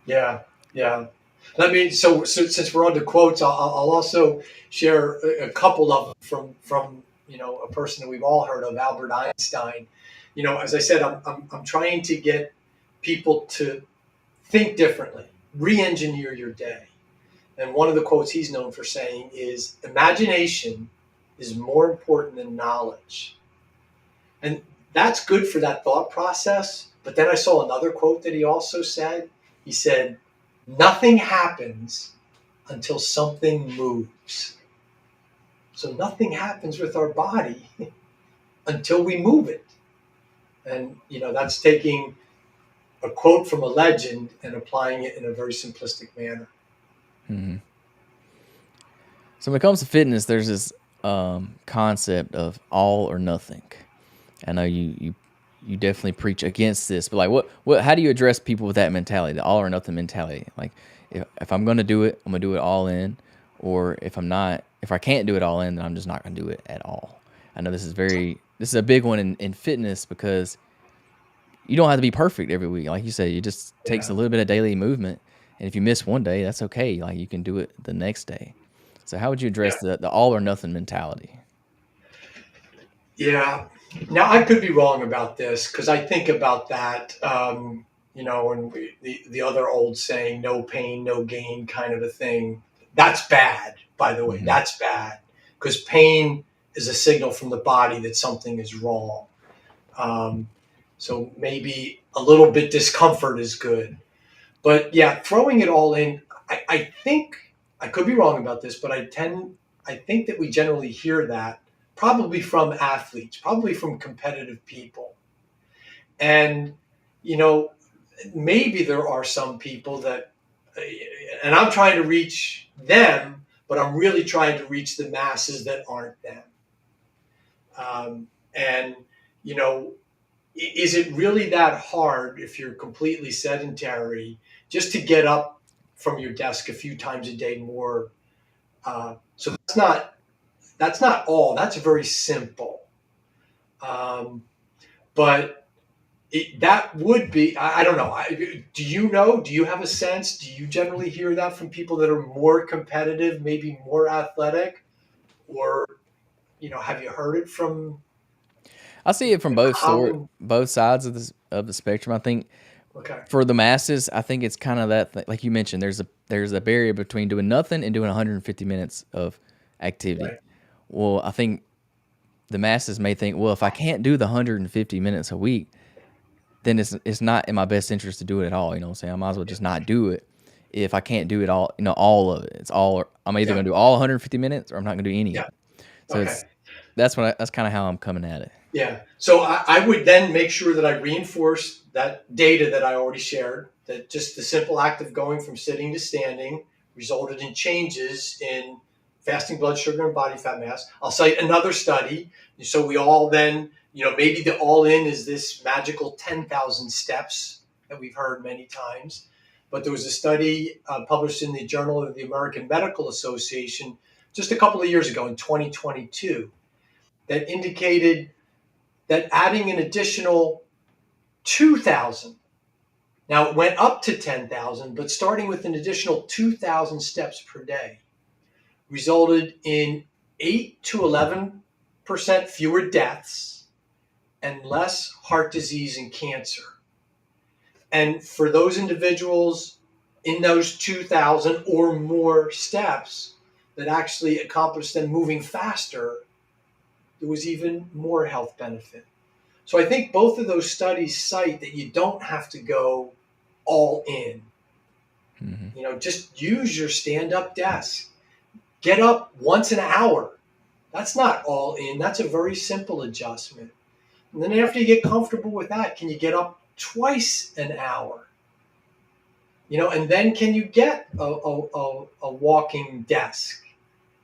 Speaker 2: yeah, yeah. Let me. So since we're on the quotes, I'll also share a couple of them from a person that we've all heard of, Albert Einstein. As I said, I'm trying to get people to think differently, re-engineer your day. And one of the quotes he's known for saying is, "Imagination is more important than knowledge." And that's good for that thought process. But then I saw another quote that he also said. He said, "Nothing happens until something moves." So nothing happens with our body until we move it. And, that's taking a quote from a legend and applying it in a very simplistic manner.
Speaker 1: Hmm. So when it comes to fitness, there's this concept of all or nothing. I know you definitely preach against this, but like what how do you address people with that mentality, the all or nothing mentality? Like if I'm gonna do it, I'm gonna do it all in, or if I can't do it all in, then I'm just not gonna do it at all. I know this is a big one in fitness because you don't have to be perfect every week. Like you said, it just takes
Speaker 2: Yeah.
Speaker 1: a little bit of daily movement. And if you miss one day, that's okay. Like you can do it the next day. So how would you address
Speaker 2: Yeah.
Speaker 1: the all or nothing mentality?
Speaker 2: Yeah. Now I could be wrong about this because I think about that, and the other old saying, "No pain, no gain," kind of a thing. That's bad, by the way.
Speaker 1: Hmm.
Speaker 2: That's bad because pain is a signal from the body that something is wrong. Um, so maybe a little bit discomfort is good. But yeah, throwing it all in, I think I could be wrong about this, but I think that we generally hear that probably from athletes, probably from competitive people. And, you know, maybe there are some people that, and I'm trying to reach them, but I'm really trying to reach the masses that aren't them. And, you know, is it really that hard if you're completely sedentary just to get up from your desk a few times a day more? So that's not all. That's very simple. Um, but that would be. I don't know. Do you know? Do you have a sense? Do you generally hear that from people that are more competitive, maybe more athletic, or have you heard it from?
Speaker 1: I see it from
Speaker 2: Common.
Speaker 1: both sides of the spectrum. I think
Speaker 2: Okay.
Speaker 1: for the masses, I think it's kind of like you mentioned. There's a barrier between doing nothing and doing 150 minutes of activity.
Speaker 2: Right.
Speaker 1: Well, I think the masses may think, well, if I can't do the 150 minutes a week, then it's not in my best interest to do it at all. You know what I'm saying? I might as well
Speaker 2: Yeah.
Speaker 1: just not do it if I can't do it all. You know, all of it. It's all. I'm either
Speaker 2: Yeah.
Speaker 1: going to do all 150 minutes or I'm not going to do any of
Speaker 2: Yeah.
Speaker 1: it. So
Speaker 2: Okay.
Speaker 1: it's that's kind of how I'm coming at it.
Speaker 2: Yeah. So I would then make sure that I reinforce that data that I already shared, that just the simple act of going from sitting to standing resulted in changes in fasting blood sugar and body fat mass. I'll cite another study. So we all then, maybe the all in is this magical 10,000 steps that we've heard many times. But there was a study published in the Journal of the American Medical Association just a couple of years ago in 2022 that indicated that adding an additional 2,000, now it went up to 10,000, but starting with an additional 2,000 steps per day resulted in 8 to 11% fewer deaths and less heart disease and cancer. And for those individuals in those 2,000 or more steps that actually accomplished them moving faster, there was even more health benefit. So I think both of those studies cite that you don't have to go all in.
Speaker 1: Mm-hmm.
Speaker 2: Just use your stand-up desk. Get up once an hour. That's not all in. That's a very simple adjustment. And then after you get comfortable with that, can you get up twice an hour? And then can you get a walking desk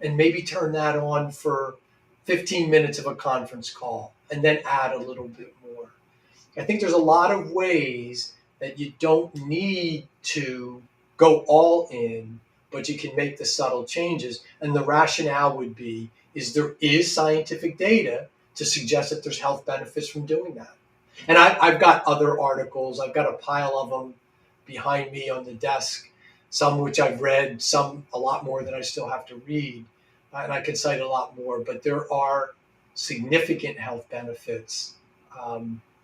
Speaker 2: and maybe turn that on for 15 minutes of a conference call and then add a little bit more. I think there's a lot of ways that you don't need to go all in, but you can make the subtle changes. And the rationale would be is there is scientific data to suggest that there's health benefits from doing that. And I've got other articles. I've got a pile of them behind me on the desk, some which I've read, some a lot more that I still have to read. And I could cite a lot more, but there are significant health benefits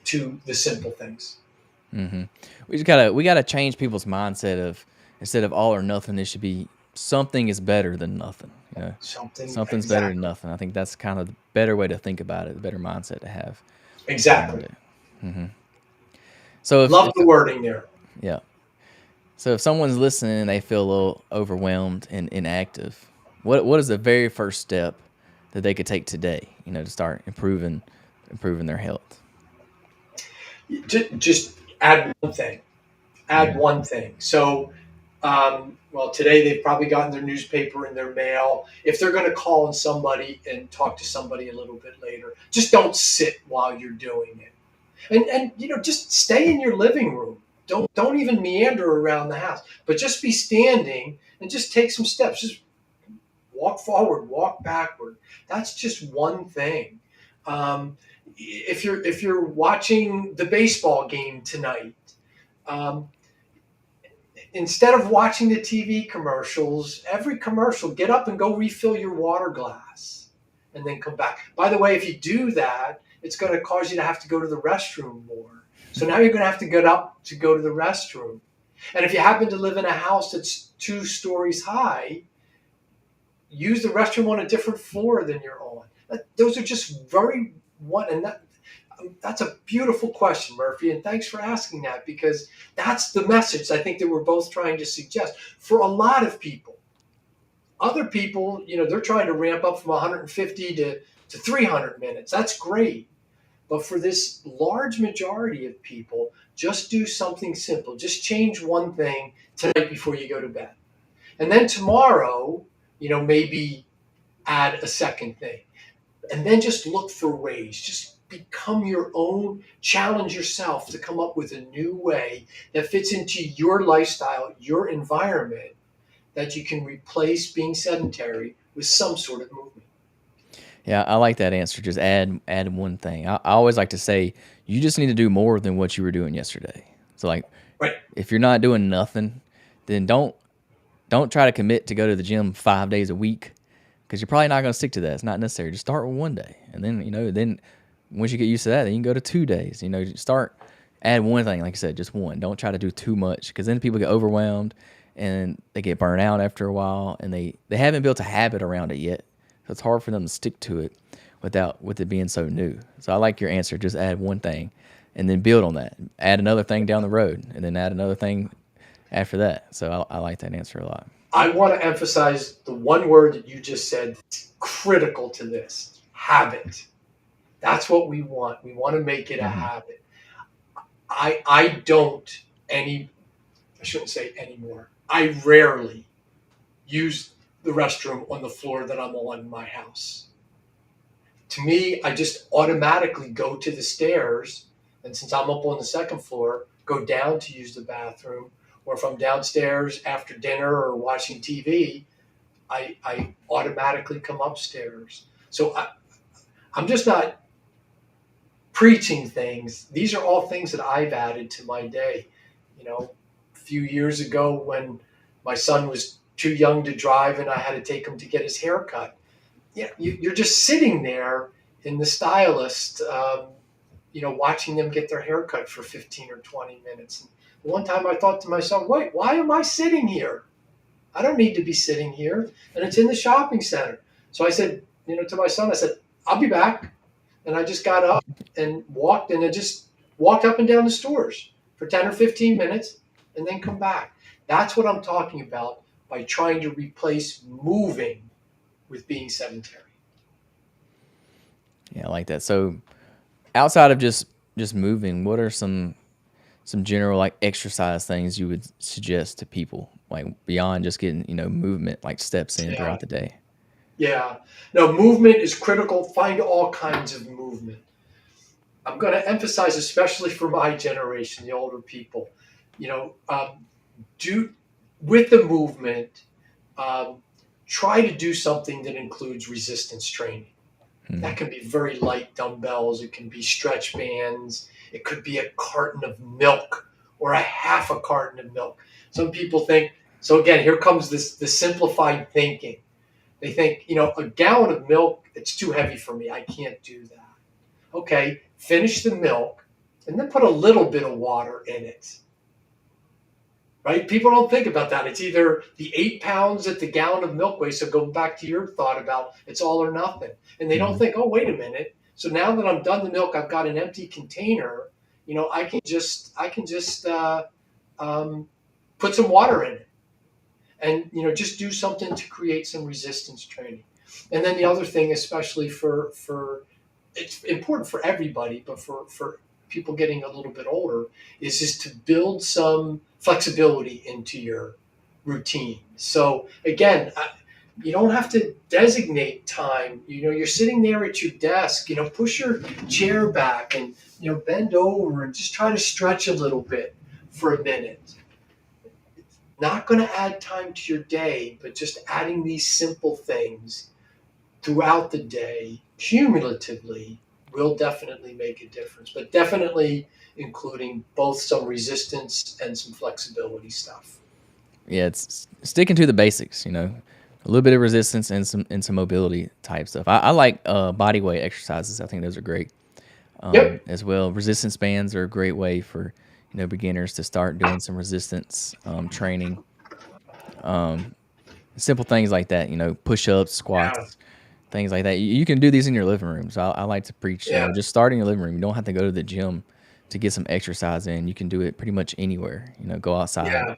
Speaker 2: to the simple things.
Speaker 1: Mm-hmm. We gotta change people's mindset of instead of all or nothing, it should be something is better than nothing. You know,
Speaker 2: Something
Speaker 1: something's better than
Speaker 2: exactly,
Speaker 1: nothing. I think that's kind of the better way to think about it, the better mindset to have around
Speaker 2: exactly.
Speaker 1: it. Mm-hmm. So
Speaker 2: Love the wording there.
Speaker 1: yeah, so if someone's listening and they feel a little overwhelmed and inactive, what is the very first step that they could take today? You know, to start improving their health.
Speaker 2: Just add one thing. Add
Speaker 1: Mm-hmm.
Speaker 2: one thing. So, well, today they've probably gotten their newspaper in their mail. If they're going to call on somebody and talk to somebody a little bit later, just don't sit while you're doing it. And just stay in your living room. Don't even meander around the house, but just be standing and just take some steps. Just walk forward, walk backward. That's just one thing. If you're watching the baseball game tonight, um, instead of watching the TV commercials, every commercial, get up and go refill your water glass and then come back. By the way, if you do that, it's going to cause you to have to go to the restroom more. So now you're going to have to get up to go to the restroom. And if you happen to live in a house that's 2 stories high, use the restroom on a different floor than you're on. Those are just very one, and that's a beautiful question, Murphy, and thanks for asking that because that's the message I think that we're both trying to suggest for a lot of people. Other people, they're trying to ramp up from 150 to 300 minutes. That's great. But for this large majority of people, just do something simple. Just change one thing tonight before you go to bed. And then tomorrow, maybe add a second thing. And then just look for ways. Just become your own, challenge yourself to come up with a new way that fits into your lifestyle, your environment, that you can replace being sedentary with some sort of movement.
Speaker 1: Yeah, I like that answer. Just add one thing. I always like to say you just need to do more than what you were doing yesterday. So like
Speaker 2: Right.
Speaker 1: if you're not doing nothing, then don't try to commit to go to the gym 5 days a week because you're probably not going to stick to that. It's not necessary. Just start with one day, and then once you get used to that, then you can go to 2 days. Start add one thing, like I said, just one. Don't try to do too much because then people get overwhelmed and they get burnt out after a while, and they haven't built a habit around it yet. So it's hard for them to stick to it with it being so new. So I like your answer. Just add one thing, and then build on that. Add another thing down the road, and then add another thing after that. So I like that answer a lot.
Speaker 2: I want to emphasize the one word that you just said that's critical to this: habit. That's what we want. We want to make it a
Speaker 1: Hmm.
Speaker 2: habit. I don't any I shouldn't say anymore. I rarely use the restroom on the floor that I'm on in my house. To me, I just automatically go to the stairs, and since I'm up on the second floor, go down to use the bathroom. Or if I'm downstairs after dinner or watching TV, I automatically come upstairs. So I'm just not preaching things. These are all things that I've added to my day. A few years ago when my son was too young to drive and I had to take him to get his hair cut. Yeah, you're just sitting there in the stylist, watching them get their hair cut for 15 or 20 minutes. And one time I thought to myself, wait, why am I sitting here? I don't need to be sitting here. And it's in the shopping center. So I said, to my son, I said, I'll be back. And I just got up and walked, and I just walked up and down the stores for 10 or 15 minutes and then come back. That's what I'm talking about by trying to replace moving with being sedentary.
Speaker 1: Yeah, I like that. So outside of just moving, what are some general like exercise things you would suggest to people, like beyond just getting movement, like steps in
Speaker 2: Yeah.
Speaker 1: throughout the day?
Speaker 2: Yeah. No, movement is critical. Find all kinds of movement. I'm going to emphasize, especially for my generation, the older people, you know, do with the movement, um, try to do something that includes resistance training.
Speaker 1: Hmm.
Speaker 2: That can be very light dumbbells. It can be stretch bands. It could be a carton of milk or a half a carton of milk. Some people think, so again, here comes the simplified thinking. They think, a gallon of milk, it's too heavy for me. I can't do that. Okay, finish the milk and then put a little bit of water in it. Right? People don't think about that. It's either the 8 pounds that the gallon of milk weighs. So go back to your thought about it's all or nothing. And they don't
Speaker 1: Hmm.
Speaker 2: think, oh, wait a minute. So now that I'm done the milk, I've got an empty container. I can just um, put some water in it, and just do something to create some resistance training. And then the other thing, especially for it's important for everybody, but for people getting a little bit older, is just to build some flexibility into your routine. So again, you don't have to designate time. You're sitting there at your desk. Push your chair back and bend over and just try to stretch a little bit for a minute. Not going to add time to your day, but just adding these simple things throughout the day cumulatively will definitely make a difference, but definitely including both some resistance and some flexibility stuff.
Speaker 1: Yeah, it's sticking to the basics. A little bit of resistance and some mobility type stuff. I like body weight exercises. I think those are great
Speaker 2: Yep.
Speaker 1: as well. Resistance bands are a great way for beginners to start doing some resistance training. Simple things like that. Push ups,
Speaker 2: Yeah.
Speaker 1: squats, things like that. You can do these in your living room. So I like to preach.
Speaker 2: Yeah.
Speaker 1: Just start in your living room. You don't have to go to the gym to get some exercise in. You can do it pretty much anywhere. Go outside,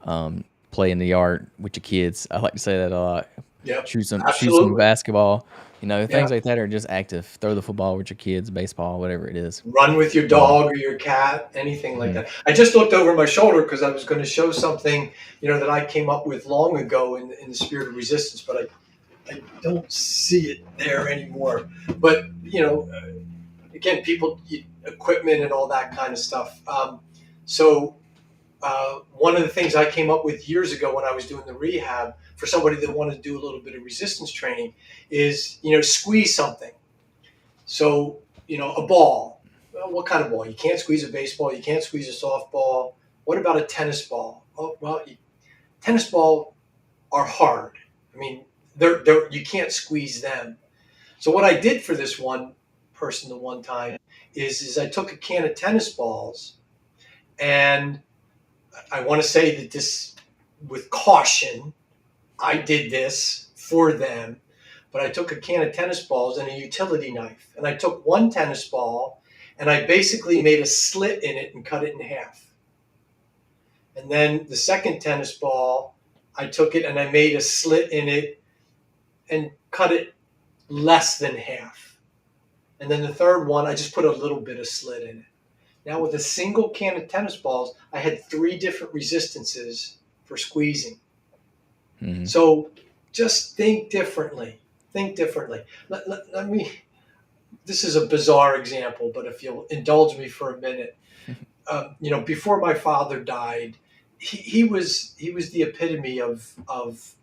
Speaker 2: Yeah.
Speaker 1: play in the yard with your kids. I like to say that a lot.
Speaker 2: Yep.
Speaker 1: Shoot some
Speaker 2: Absolutely.
Speaker 1: basketball.
Speaker 2: Yeah.
Speaker 1: Things like that are just active. Throw the football with your kids, baseball, whatever it is.
Speaker 2: Run with your
Speaker 1: Um,
Speaker 2: dog or your cat, anything like
Speaker 1: mhm.
Speaker 2: that. I just looked over my shoulder because I was going to show something, that I came up with long ago in the spirit of resistance, but I don't see it there anymore. But again, people, equipment and all that kind of stuff. So one of the things I came up with years ago when I was doing the rehab for somebody that wanted to do a little bit of resistance training is, squeeze something. So, a ball. Well, what kind of ball? You can't squeeze a baseball. You can't squeeze a softball. What about a tennis ball? Oh, well, tennis ball are hard. I mean, they're you can't squeeze them. So what I did for this one person the one time is I took a can of tennis balls, and I want to say that this with caution, I did this for them, but I took a can of tennis balls and a utility knife, and I took one tennis ball and I basically made a slit in it and cut it in half. And then the second tennis ball, I took it and I made a slit in it and cut it less than half. And then the third one, I just put a little bit of slit in it. Now, with a single can of tennis balls, I had 3 different resistances for squeezing.
Speaker 1: Mm-hmm.
Speaker 2: So just think differently. Think differently. Let me, this is a bizarre example, but if you'll indulge me for a minute, before my father died, he was the epitome of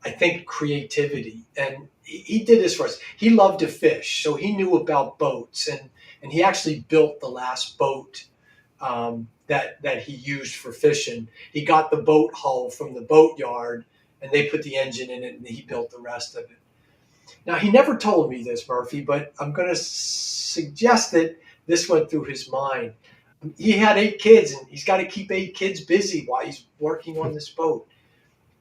Speaker 2: I think creativity, and he did this for us. He loved to fish, so he knew about boats, and he actually built the last boat that he used for fishing. He got the boat hull from the boat yard, and they put the engine in it, and he built the rest of it. Now, he never told me this, Murphy, but I'm going to suggest that this went through his mind. He had 8 kids, and he's got to keep 8 kids busy while he's working on this boat.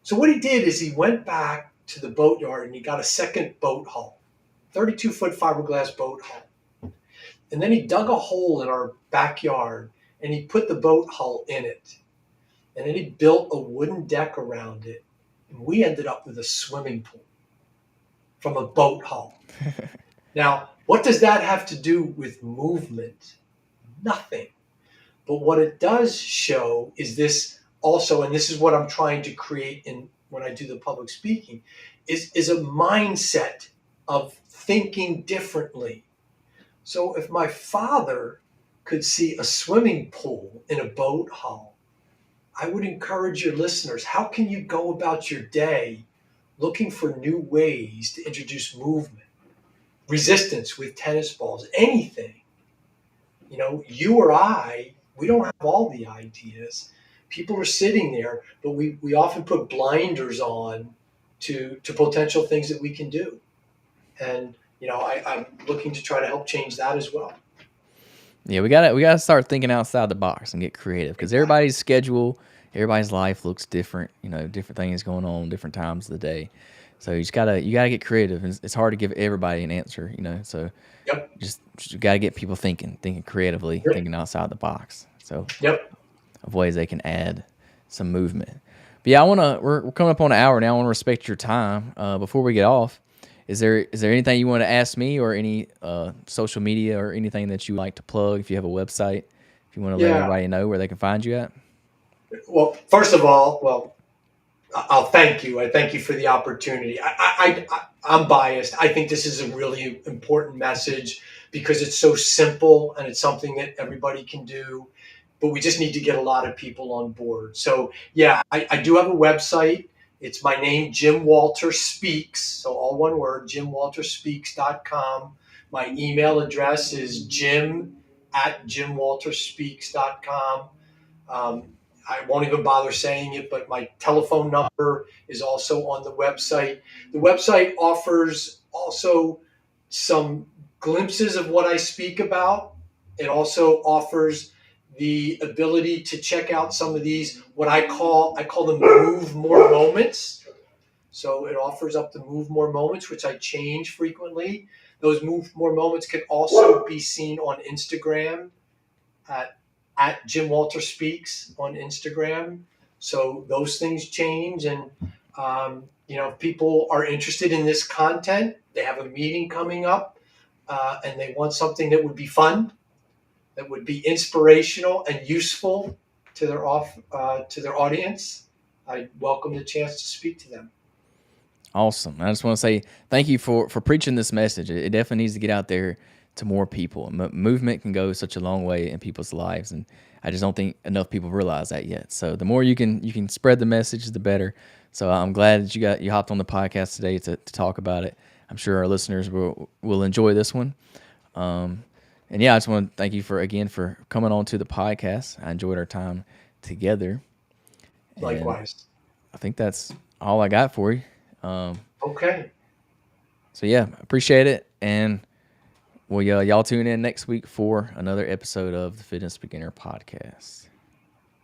Speaker 2: So what he did is he went back to the boatyard and he got a second boat hull, 32-foot fiberglass boat hull. And then he dug a hole in our backyard and he put the boat hull in it. And then he built a wooden deck around it. And we ended up with a swimming pool from a boat hull. Now, what does that have to do with movement? Nothing. But what it does show is this also, and this is what I'm trying to create in when I do the public speaking, is a mindset of thinking differently. So if my father could see a swimming pool in a boat hull, I would encourage your listeners, how can you go about your day looking for new ways to introduce movement, resistance with tennis balls, anything? You or I, we don't have all the ideas. People are sitting there, but we often put blinders on to potential things that we can do. And, I'm looking to try to help change that as well.
Speaker 1: Yeah, we gotta start thinking outside the box and get creative because
Speaker 2: Exactly.
Speaker 1: everybody's schedule, everybody's life looks different. Different things going on, different times of the day. So you gotta get creative. It's hard to give everybody an answer. So
Speaker 2: Yep.
Speaker 1: just you gotta get people thinking creatively,
Speaker 2: Yep.
Speaker 1: thinking outside the box. So
Speaker 2: Yep.
Speaker 1: of ways they can add some movement. But yeah, we're coming up on an hour now. I want to respect your time. Before we get off, is there anything you want to ask me or any social media or anything that you would like to plug? If you have a website, if you want to let
Speaker 2: Yeah.
Speaker 1: everybody know where they can find you at.
Speaker 2: Well, first of all, I'll thank you. I thank you for the opportunity. I'm biased. I think this is a really important message because it's so simple and it's something that everybody can do, but we just need to get a lot of people on board. So, yeah, I do have a website. It's my name, Jim Walter Speaks. So, all one word, jimwalterspeaks.com. My email address is jim@jimwalterspeaks.com. Um, I won't even bother saying it, but my telephone number is also on the website. The website offers also some glimpses of what I speak about. It also offers the ability to check out some of these what I call them move more moments. So it offers up the move more moments, which I change frequently. Those move more moments can also be seen on Instagram at Jim Walter Speaks on Instagram. So those things change, and if people are interested in this content, they have a meeting coming up, and they want something that would be fun, that would be inspirational and useful to their audience. I welcome the chance to speak to them.
Speaker 1: Awesome. I just want to say thank you for preaching this message. It definitely needs to get out there to more people. Movement can go such a long way in people's lives, and I just don't think enough people realize that yet. So the more you can spread the message, the better. So I'm glad that you hopped on the podcast today to talk about it. I'm sure our listeners will enjoy this one. And yeah, I just want to thank you for coming on to the podcast. I enjoyed our time together, and
Speaker 2: Likewise.
Speaker 1: I think that's all I got for you. Um,
Speaker 2: Okay.
Speaker 1: so yeah, appreciate it, and Well, yeah, y'all tune in next week for another episode of the Fitness Beginner Podcast.